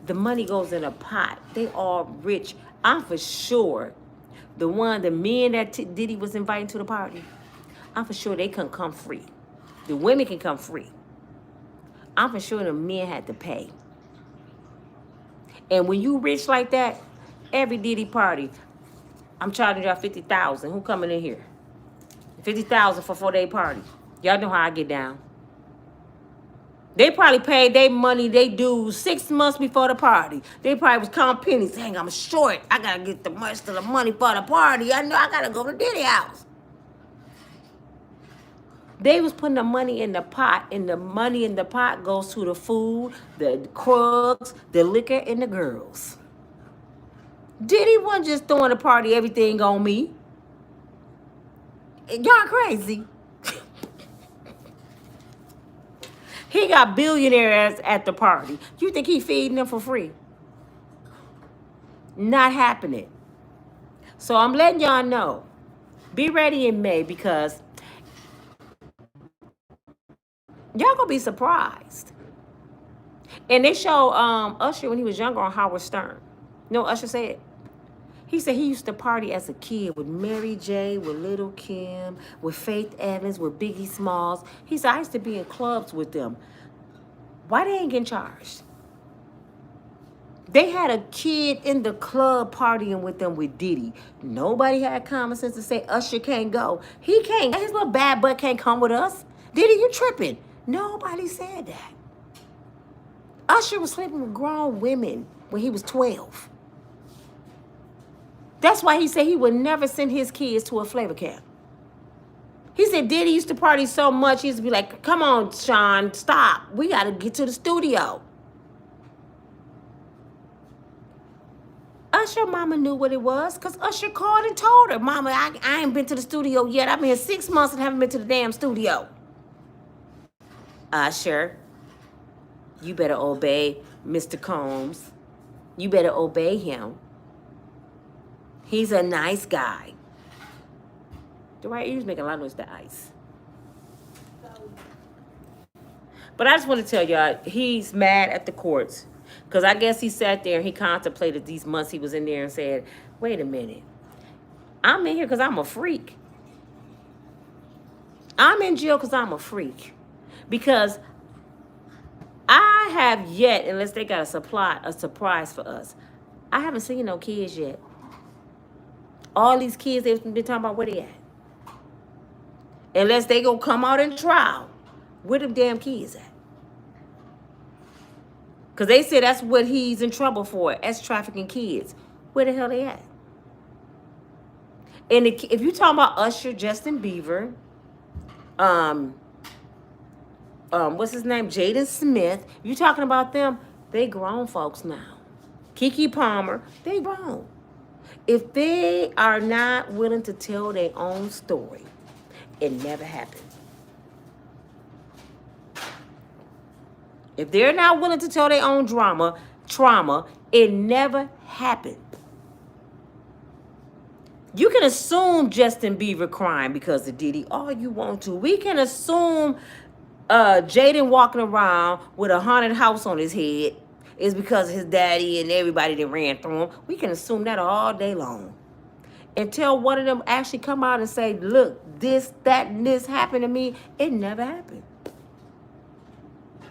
The money goes in a pot. They all rich. I'm for sure the men that Diddy was inviting to the party, I'm for sure they can come free. The women can come free. I'm for sure the men had to pay. And when you rich like that, every Diddy party, I'm charging y'all $50,000. Who coming in here? $50,000 for 4-day party. Y'all know how I get down. They probably paid their money, they dues 6 months before the party. They probably was counting pennies. Dang, I'm short. I gotta get the rest of the money for the party. I know I gotta go to Diddy house. They was putting the money in the pot, and the money in the pot goes to the food, the drugs, the liquor, and the girls. Diddy wasn't just throwing a party, everything on me. Y'all crazy. He got billionaires at the party. You think he feeding them for free? Not happening. So I'm letting y'all know. Be ready in May because y'all gonna be surprised. And they show Usher when he was younger on Howard Stern. You know what Usher said? He said he used to party as a kid with Mary J., with Little Kim, with Faith Evans, with Biggie Smalls. He said, I used to be in clubs with them. Why they ain't getting charged? They had a kid in the club partying with them with Diddy. Nobody had common sense to say Usher can't go. He can't. His little bad butt can't come with us. Diddy, you tripping. Nobody said that. Usher was sleeping with grown women when he was 12. That's why he said he would never send his kids to a flavor camp. He said Diddy used to party so much, he used to be like, come on, Sean, stop. We got to get to the studio. Usher mama knew what it was because Usher called and told her, Mama, I ain't been to the studio yet. I've been here 6 months and haven't been to the damn studio. Usher, you better obey Mr. Combs. You better obey him. He's a nice guy. The right ears make a lot of noise, the ice. But I just want to tell y'all, he's mad at the courts. Because I guess he sat there and he contemplated these months he was in there and said, wait a minute. I'm in here because I'm a freak. I'm in jail because I'm a freak. Because I have yet, unless they got a surprise for us, I haven't seen no kids yet. All these kids they've been talking about, where they at? Unless they gonna come out in trial, where them damn kids at? Because they said that's what he's in trouble for, as trafficking kids. Where the hell they at? And if you talking about Usher, Justin Bieber, what's his name? Jaden Smith. You talking about them? They grown folks now. Keke Palmer, they grown. If they are not willing to tell their own story, it never happened. If they're not willing to tell their own trauma, it never happened. You can assume Justin Bieber crying because of Diddy all you want to. We can assume Jaden walking around with a haunted house on his head is because of his daddy and everybody that ran through him. We can assume that all day long. Until one of them actually come out and say, look, this, that, and this happened to me. It never happened.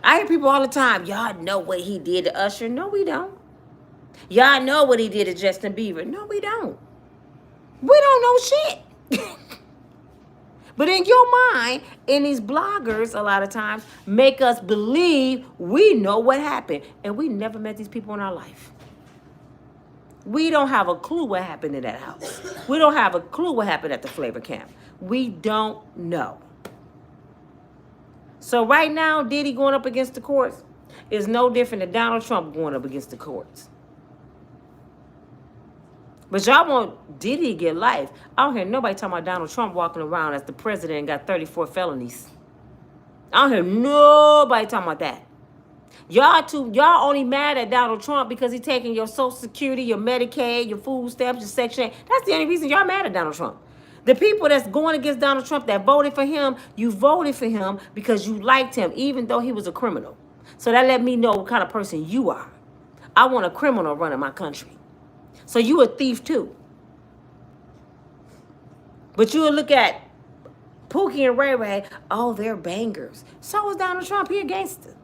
I hear people all the time, y'all know what he did to Usher. No, we don't. Y'all know what he did to Justin Bieber. No, we don't. We don't know shit. But in your mind, and these bloggers a lot of times make us believe we know what happened. And we never met these people in our life. We don't have a clue what happened in that house. We don't have a clue what happened at the flavor camp. We don't know. So right now, Diddy going up against the courts is no different than Donald Trump going up against the courts. But y'all want Diddy to get life. I don't hear nobody talking about Donald Trump walking around as the president and got 34 felonies. I don't hear nobody talking about that. Y'all only mad at Donald Trump because he's taking your Social Security, your Medicaid, your food stamps, your Section 8. That's the only reason y'all mad at Donald Trump. The people that's going against Donald Trump that voted for him, you voted for him because you liked him, even though he was a criminal. So that let me know what kind of person you are. I want a criminal running my country. So you a thief too. But you will look at Pookie and Ray Ray, oh, they're bangers. So is Donald Trump. He a gangster.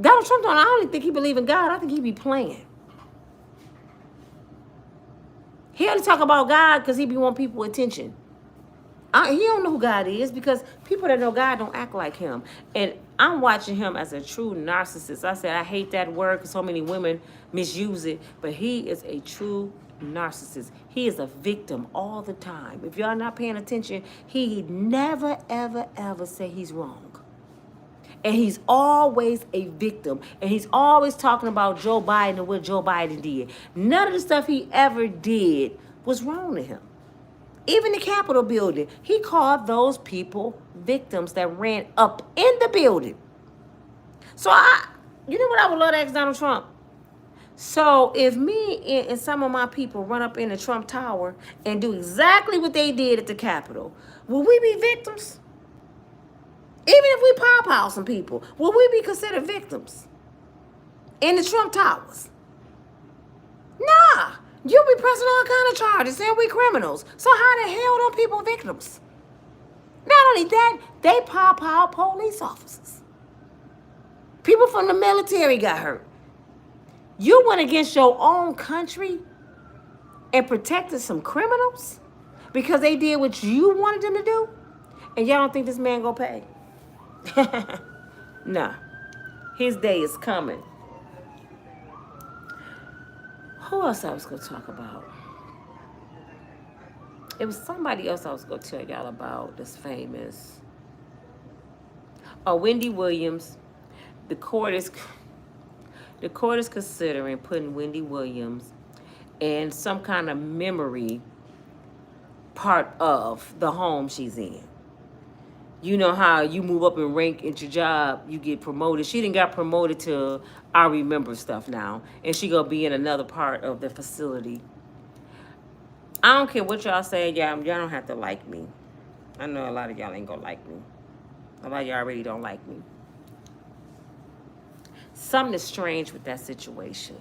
Donald Trump, I don't even think he believe in God. I think he be playing. He only talk about God because he be want people attention. He don't know who God is because people that know God don't act like him. And I'm watching him as a true narcissist. I said I hate that word because so many women misuse it. But he is a true narcissist. He is a victim all the time. If y'all not paying attention, he never, ever, ever say he's wrong. And he's always a victim. And he's always talking about Joe Biden and what Joe Biden did. None of the stuff he ever did was wrong to him. Even the Capitol building, he called those people victims that ran up in the building. So you know what I would love to ask Donald Trump? So if me and some of my people run up in the Trump Tower and do exactly what they did at the Capitol, will we be victims? Even if we pow some people, will we be considered victims in the Trump Towers? Nah, you'll be pressing all kind of charges saying we criminals. So how the hell don't people victims? Not only that, they pow police officers. People from the military got hurt. You went against your own country and protected some criminals because they did what you wanted them to do? And y'all don't think this man gonna pay? Nah, his day is coming. Who else I was going to talk about? It was somebody else I was going to tell y'all about that's famous. Oh, Wendy Williams. The court is considering putting Wendy Williams in some kind of memory part of the home she's in. You know how you move up in rank at your job, you get promoted. She didn't got promoted to I remember stuff now. And she gonna be in another part of the facility. I don't care what y'all say, y'all don't have to like me. I know a lot of y'all ain't gonna like me. A lot of y'all already don't like me. Something is strange with that situation.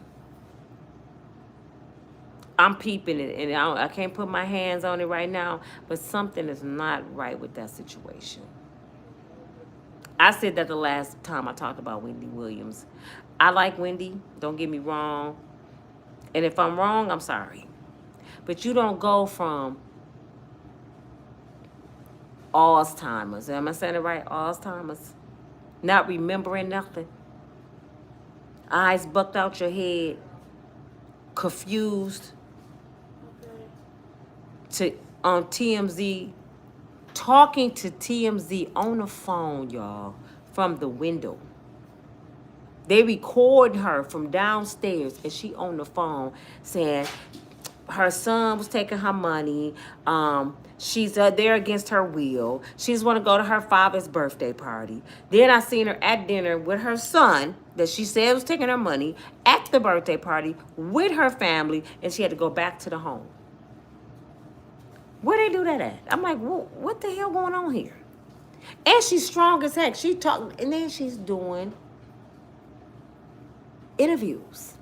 I'm peeping it, and I can't put my hands on it right now, but something is not right with that situation. I said that the last time I talked about Wendy Williams. I like Wendy, don't get me wrong. And if I'm wrong, I'm sorry. But you don't go from Alzheimer's. Am I saying it right? Alzheimer's. Not remembering nothing. Eyes bucked out your head. Confused. To on TMZ, talking to TMZ on the phone, y'all, from the window. They record her from downstairs, and she on the phone saying her son was taking her money. She's there against her will. She just want to go to her father's birthday party. Then I seen her at dinner with her son that she said was taking her money at the birthday party with her family, and she had to go back to the home. Where they do that at? I'm like, what the hell going on here? And she's strong as heck. She talking, and then she's doing interviews.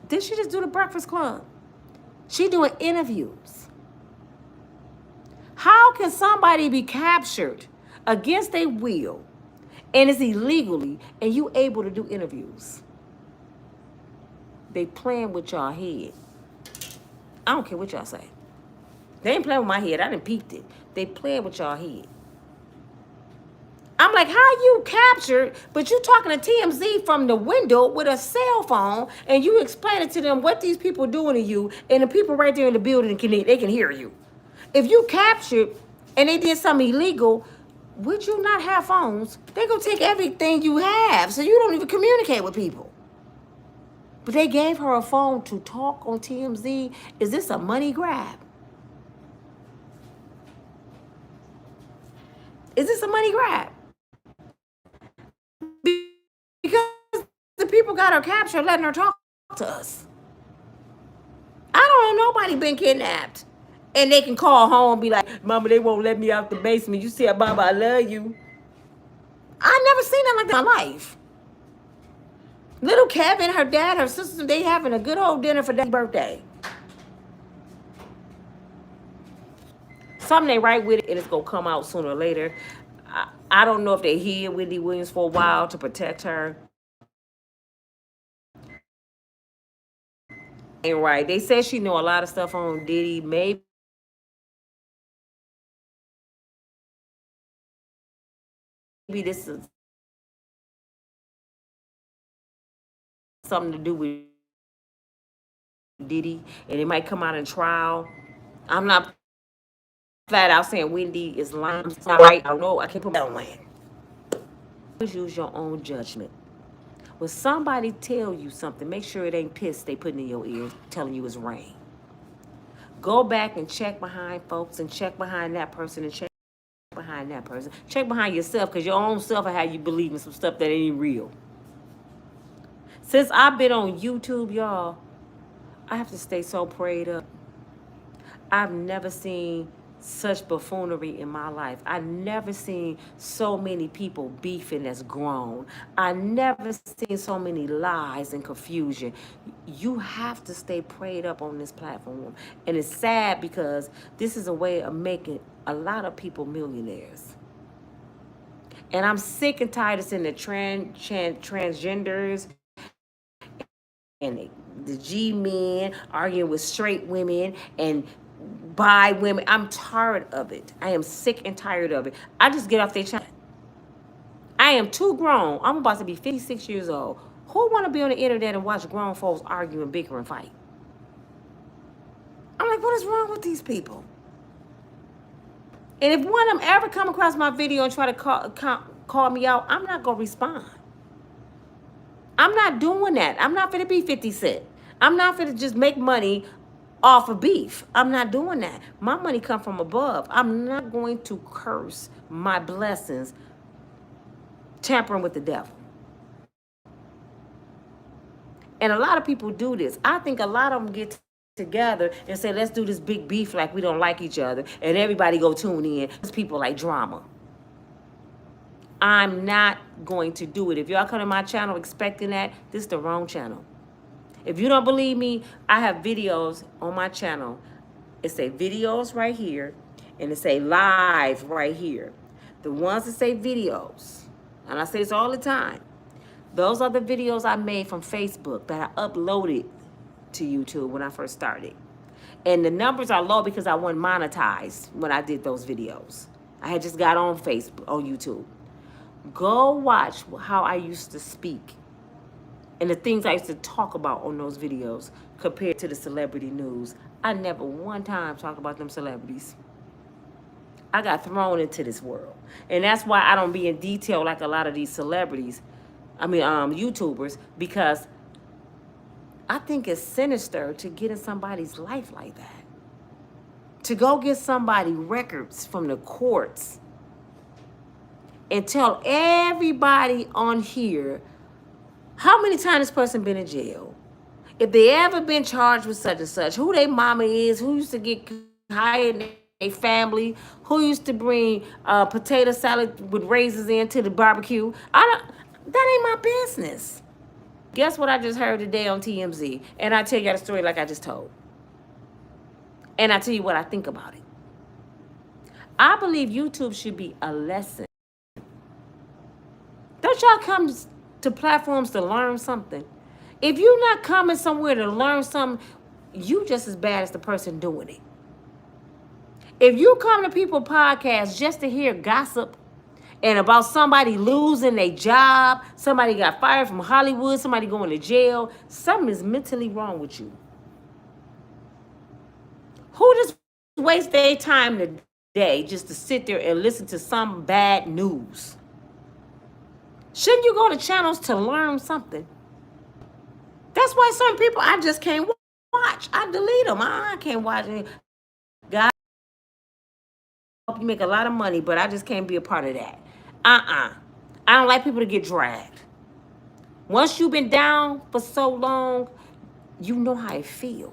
Did she just do the Breakfast Club? She doing interviews. How can somebody be captured against their will and it's illegally and you able to do interviews? They playing with y'all head. I don't care what y'all say. They ain't playing with my head. I done peeped it. They playing with y'all head. I'm like, how you captured, but you talking to TMZ from the window with a cell phone, and you explaining to them what these people doing to you, and the people right there in the building, they can hear you. If you captured and they did something illegal, would you not have phones? They gonna take everything you have, so you don't even communicate with people. But they gave her a phone to talk on TMZ. Is this a money grab? Is this a money grab? Because the people got her captured, letting her talk to us. I don't know nobody been kidnapped. And they can call home and be like, Mama, they won't let me out the basement. You said, Mama, I love you. I never seen nothing like that in my life. Little Kevin, her dad, her sister, they having a good old dinner for their birthday. Something ain't right with it, and it's going to come out sooner or later. I don't know if they hid Wendy Williams for a while to protect her. Ain't right. They said she know a lot of stuff on Diddy. Maybe this is something to do with Diddy, and it might come out in trial. I'm not flat out saying Wendy is lying. It's not right. I don't know. I can't put that on land. Use your own judgment. When somebody tell you something, make sure it ain't piss they putting in your ear telling you it's rain. Go back and check behind folks and check behind that person and check behind that person. Check behind yourself, because your own self will have you believing some stuff that ain't real. Since I've been on YouTube, y'all, I have to stay so prayed up. I've never seen such buffoonery in my life. I never seen so many people beefing that's grown. I never seen so many lies and confusion. You have to stay prayed up on this platform. And it's sad because this is a way of making a lot of people millionaires. And I'm sick and tired of seeing the transgenders and the G men arguing with straight women and bi women. I'm tired of it. I am sick and tired of it. I just get off their channel. I am too grown. I'm about to be 56 years old. Who want to be on the internet and watch grown folks argue and bicker and fight? I'm like, what is wrong with these people? And if one of them ever come across my video and try to call me out, I'm not going to respond. I'm not doing that. I'm not going to be 50 Cent. I'm not going to just make money off of beef. I'm not doing that. My money come from above. I'm not going to curse my blessings tampering with the devil. And a lot of people do this. I think a lot of them get together and say, let's do this big beef like we don't like each other, and everybody go tune in. These people like drama. I'm not going to do it. If y'all come to my channel expecting that, this is the wrong channel. If you don't believe me, I have videos on my channel. It say videos right here, and it say live right here. The ones that say videos, and I say this all the time, those are the videos I made from Facebook that I uploaded to YouTube when I first started. And the numbers are low because I wasn't monetized when I did those videos. I had just got on Facebook, on YouTube. Go watch how I used to speak and the things I used to talk about on those videos compared to the celebrity news. I never one time talked about them celebrities. I got thrown into this world. And that's why I don't be in detail like a lot of these celebrities, YouTubers, because I think it's sinister to get in somebody's life like that. To go get somebody records from the courts and tell everybody on here how many times this person been in jail, if they ever been charged with such and such, who their mama is, who used to get hired in their family, who used to bring potato salad with raisins into the barbecue. That ain't my business. Guess what I just heard today on TMZ? And I tell you the story like I just told. And I tell you what I think about it. I believe YouTube should be a lesson. Don't y'all come to platforms to learn something? If you're not coming somewhere to learn something, you just as bad as the person doing it. If you come to people podcasts just to hear gossip and about somebody losing their job, somebody got fired from Hollywood, somebody going to jail, something is mentally wrong with you. Who just waste their time today just to sit there and listen to some bad news? Shouldn't you go to channels to learn something? That's why certain people I just can't watch. I delete them. I can't watch it. God, you make a lot of money, but I just can't be a part of that. I don't like people to get dragged. Once you've been down for so long, you know how it feels.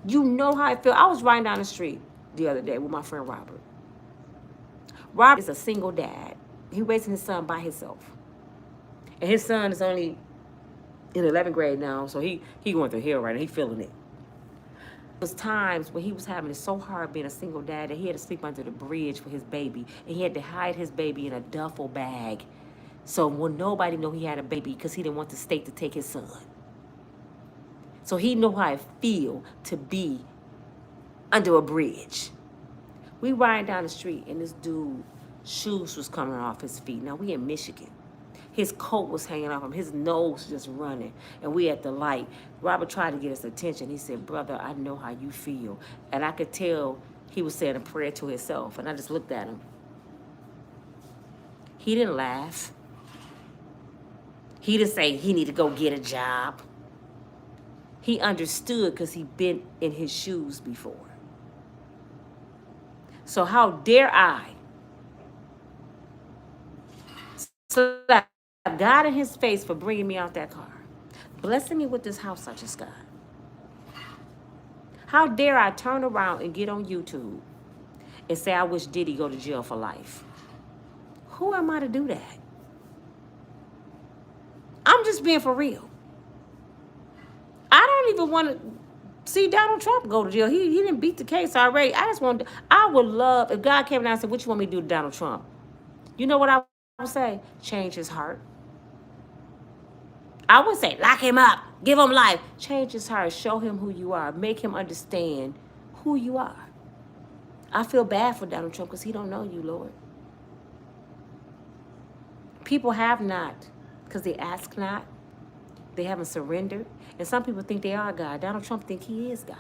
You know how it feels. I was riding down the street the other day with my friend Robert. Robert is a single dad. He raising his son by himself. And his son is only in 11th grade now, so he going through hell right now. He feeling it. There was times when he was having it so hard being a single dad that he had to sleep under the bridge for his baby. And he had to hide his baby in a duffel bag. So when nobody know he had a baby because he didn't want the state to take his son. So he know how it feel to be under a bridge. We riding down the street and this dude, shoes was coming off his feet. Now we in Michigan. His coat was hanging off him. His nose just running. And we at the light. Robert tried to get his attention. He said, brother, I know how you feel. And I could tell he was saying a prayer to himself. And I just looked at him. He didn't laugh. He didn't say he need to go get a job. He understood because he'd been in his shoes before. So how dare I slap God in his face for bringing me out that car, blessing me with this house I just got? How dare I turn around and get on YouTube and say I wish Diddy go to jail for life? Who am I to do that? I'm just being for real. I don't even want to see Donald Trump go to jail. He didn't beat the case already. I would love, if God came down and said, what you want me to do to Donald Trump? You know what I would say? Change his heart. I would say, lock him up, give him life. Change his heart, show him who you are, make him understand who you are. I feel bad for Donald Trump because he don't know you, Lord. People have not, because they ask not. They haven't surrendered. And some people think they are God. Donald Trump think he is God.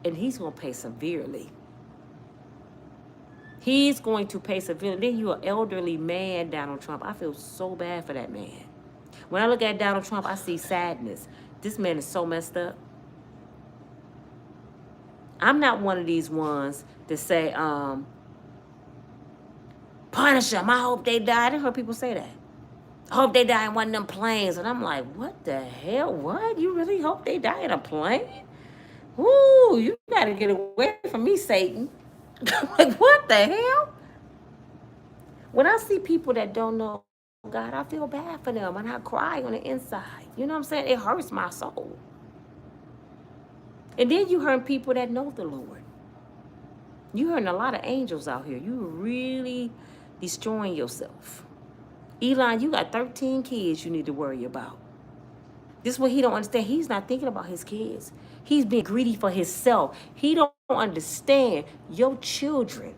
And he's going to pay severely. He's going to pay severely. Then you're an elderly man, Donald Trump. I feel so bad for that man. When I look at Donald Trump, I see sadness. This man is so messed up. I'm not one of these ones that say, punish them. I hope they die. I didn't hear people say that. I hope they die in one of them planes. And I'm like, what the hell? What? You really hope they die in a plane? Woo, you got to get away from me, Satan. Like, what the hell? When I see people that don't know God, I feel bad for them. And I cry on the inside. You know what I'm saying? It hurts my soul. And then you heard people that know the Lord. You heard a lot of angels out here. You really destroying yourself. Elon, you got 13 kids you need to worry about. This is what he don't understand. He's not thinking about his kids. He's being greedy for himself. He don't understand your children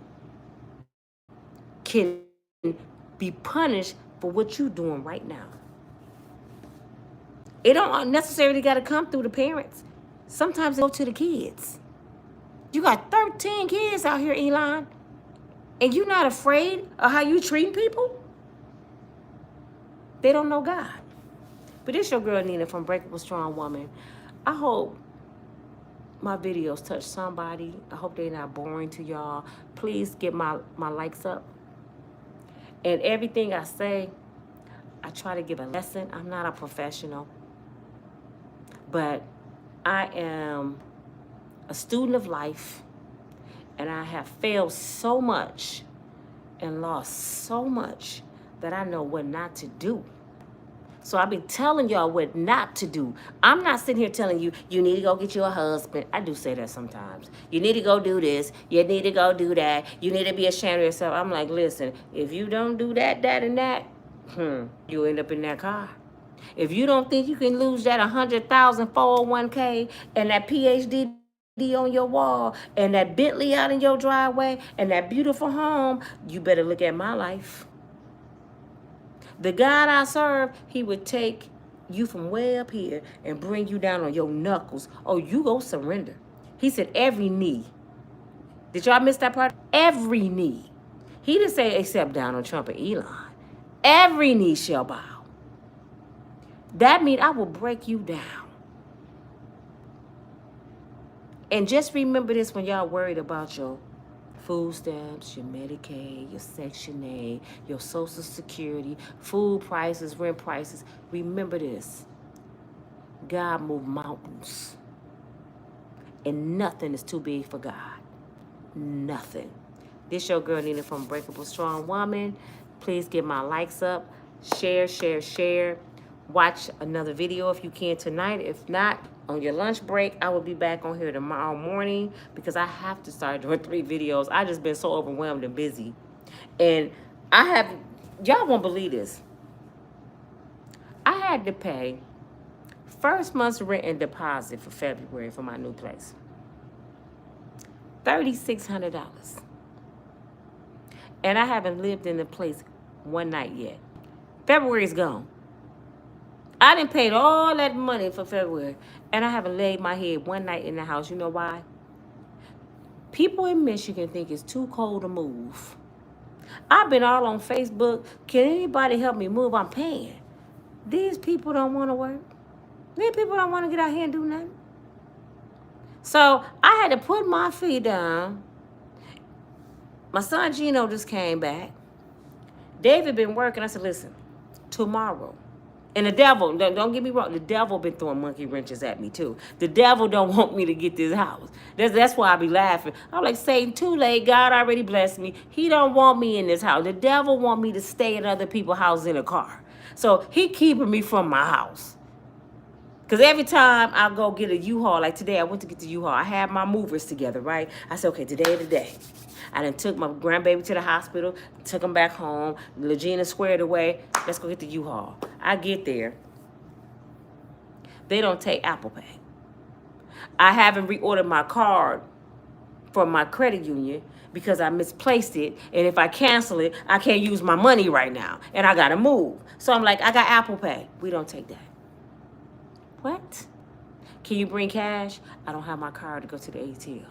can be punished for what you're doing right now. It don't necessarily got to come through the parents. Sometimes it go to the kids. You got 13 kids out here, Elon, and you're not afraid of how you treat people? They don't know God. But it's your girl Nina from Unbreakable Strong Woman. I hope my videos touch somebody. I hope they're not boring to y'all. Please get my likes up. And everything I say, I try to give a lesson. I'm not a professional. But I am a student of life. And I have failed so much and lost so much that I know what not to do. So I've been telling y'all what not to do. I'm not sitting here telling you, you need to go get you a husband. I do say that sometimes. You need to go do this. You need to go do that. You need to be ashamed of yourself. I'm like, listen, if you don't do that, that, and that, you end up in that car. If you don't think you can lose that 100,000 401k and that PhD on your wall and that Bentley out in your driveway and that beautiful home, you better look at my life. The God I serve, he would take you from way up here and bring you down on your knuckles. Oh, you go surrender. He said every knee. Did y'all miss that part? Every knee. He didn't say except Donald Trump and Elon. Every knee shall bow. That means I will break you down. And just remember this when y'all worried about your food stamps, your Medicaid, your Section 8, your Social Security, food prices, rent prices. Remember this. God moved mountains. And nothing is too big for God. Nothing. This your girl Nina from Unbreakable Strong Woman. Please give my likes up. Share, share, share. Watch another video if you can tonight. If not, on your lunch break, I will be back on here tomorrow morning because I have to start doing 3 videos. I just been so overwhelmed and busy. And y'all won't believe this. I had to pay first month's rent and deposit for February for my new place. $3,600. And I haven't lived in the place one night yet. February's gone. I done paid all that money for February, and I haven't laid my head one night in the house. You know why? People in Michigan think it's too cold to move. I've been all on Facebook. Can anybody help me move? I'm paying. These people don't want to work. These people don't want to get out here and do nothing. So I had to put my feet down. My son Gino just came back. David been working. I said, listen, tomorrow. And the devil, don't get me wrong, the devil been throwing monkey wrenches at me too. The devil don't want me to get this house. That's why I be laughing. I'm like, Satan, too late. God already blessed me. He don't want me in this house. The devil want me to stay in other people's house in a car. So he keeping me from my house. Because every time I go get a U-Haul, like today I went to get the U-Haul. I had my movers together, right? I said, okay, today is the day. I done took my grandbaby to the hospital, took him back home. Legina squared away. Let's go get the U-Haul. I get there. They don't take Apple Pay. I haven't reordered my card from my credit union because I misplaced it. And if I cancel it, I can't use my money right now. And I got to move. So I'm like, I got Apple Pay. We don't take that. What? Can you bring cash? I don't have my card to go to the ATM.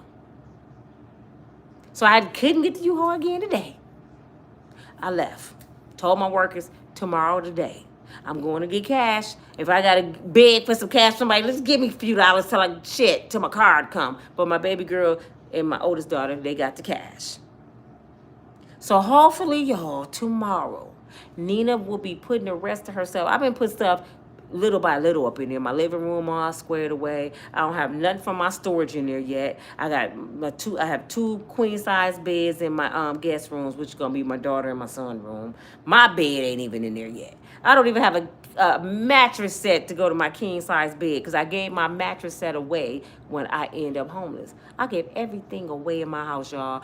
So I couldn't get the U-Haul again today. I left. Told my workers, tomorrow today. I'm going to get cash. If I got to beg for some cash, somebody, let's give me a few dollars till my card come. But my baby girl and my oldest daughter, they got the cash. So hopefully, y'all, tomorrow, Nina will be putting the rest of herself. I've been putting stuff little by little up in there. My living room all squared away. I don't have nothing from my storage in there yet. I have 2 queen size beds in my guest rooms, which is gonna be my daughter and my son room. My bed ain't even in there yet. I don't even have a mattress set to go to my king size bed because I gave my mattress set away when I end up homeless. I gave everything away in my house, y'all.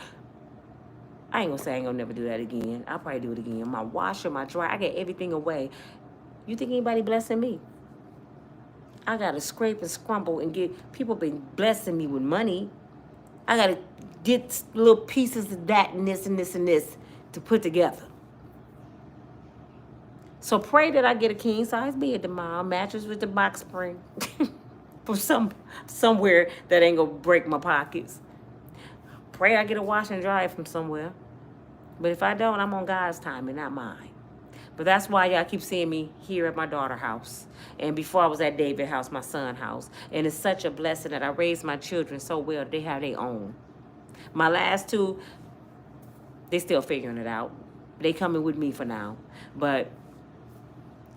I ain't gonna say I ain't gonna never do that again. I'll probably do it again. My washer, my dryer, I get everything away. You think anybody blessing me? I got to scrape and scrumble and get, people been blessing me with money. I got to get little pieces of that and this and this and this to put together. So pray that I get a king size bed tomorrow, mattress with the box spring from somewhere that ain't gonna break my pockets. Pray I get a wash and dry from somewhere. But if I don't, I'm on God's time and not mine. But that's why y'all keep seeing me here at my daughter's house. And before I was at David's house, my son's house. And it's such a blessing that I raised my children so well, they have their own. My last 2, they still figuring it out. They coming with me for now. But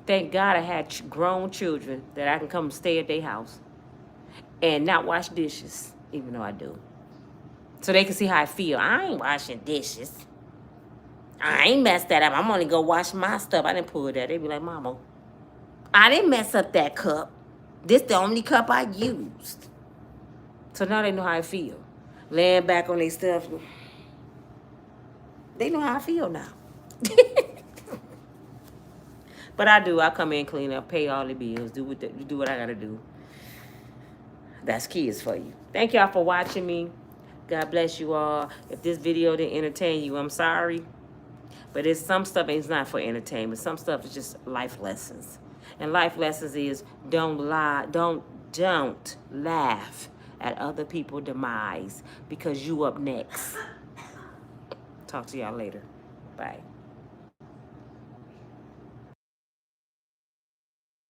thank God I had grown children that I can come stay at their house and not wash dishes, even though I do. So they can see how I feel. I ain't washing dishes. I ain't messed that up. I'm only go wash my stuff. I didn't pull that. They be like, Mama, I didn't mess up that cup. This the only cup I used. So now they know how I feel. Laying back on their stuff. They know how I feel now. But I do. I come in, clean up, pay all the bills, do what I got to do. That's kids for you. Thank y'all for watching me. God bless you all. If this video didn't entertain you, I'm sorry. But it's some stuff is not for entertainment. Some stuff is just life lessons. And life lessons is don't lie, don't laugh at other people's demise because you up next. Talk to y'all later. Bye.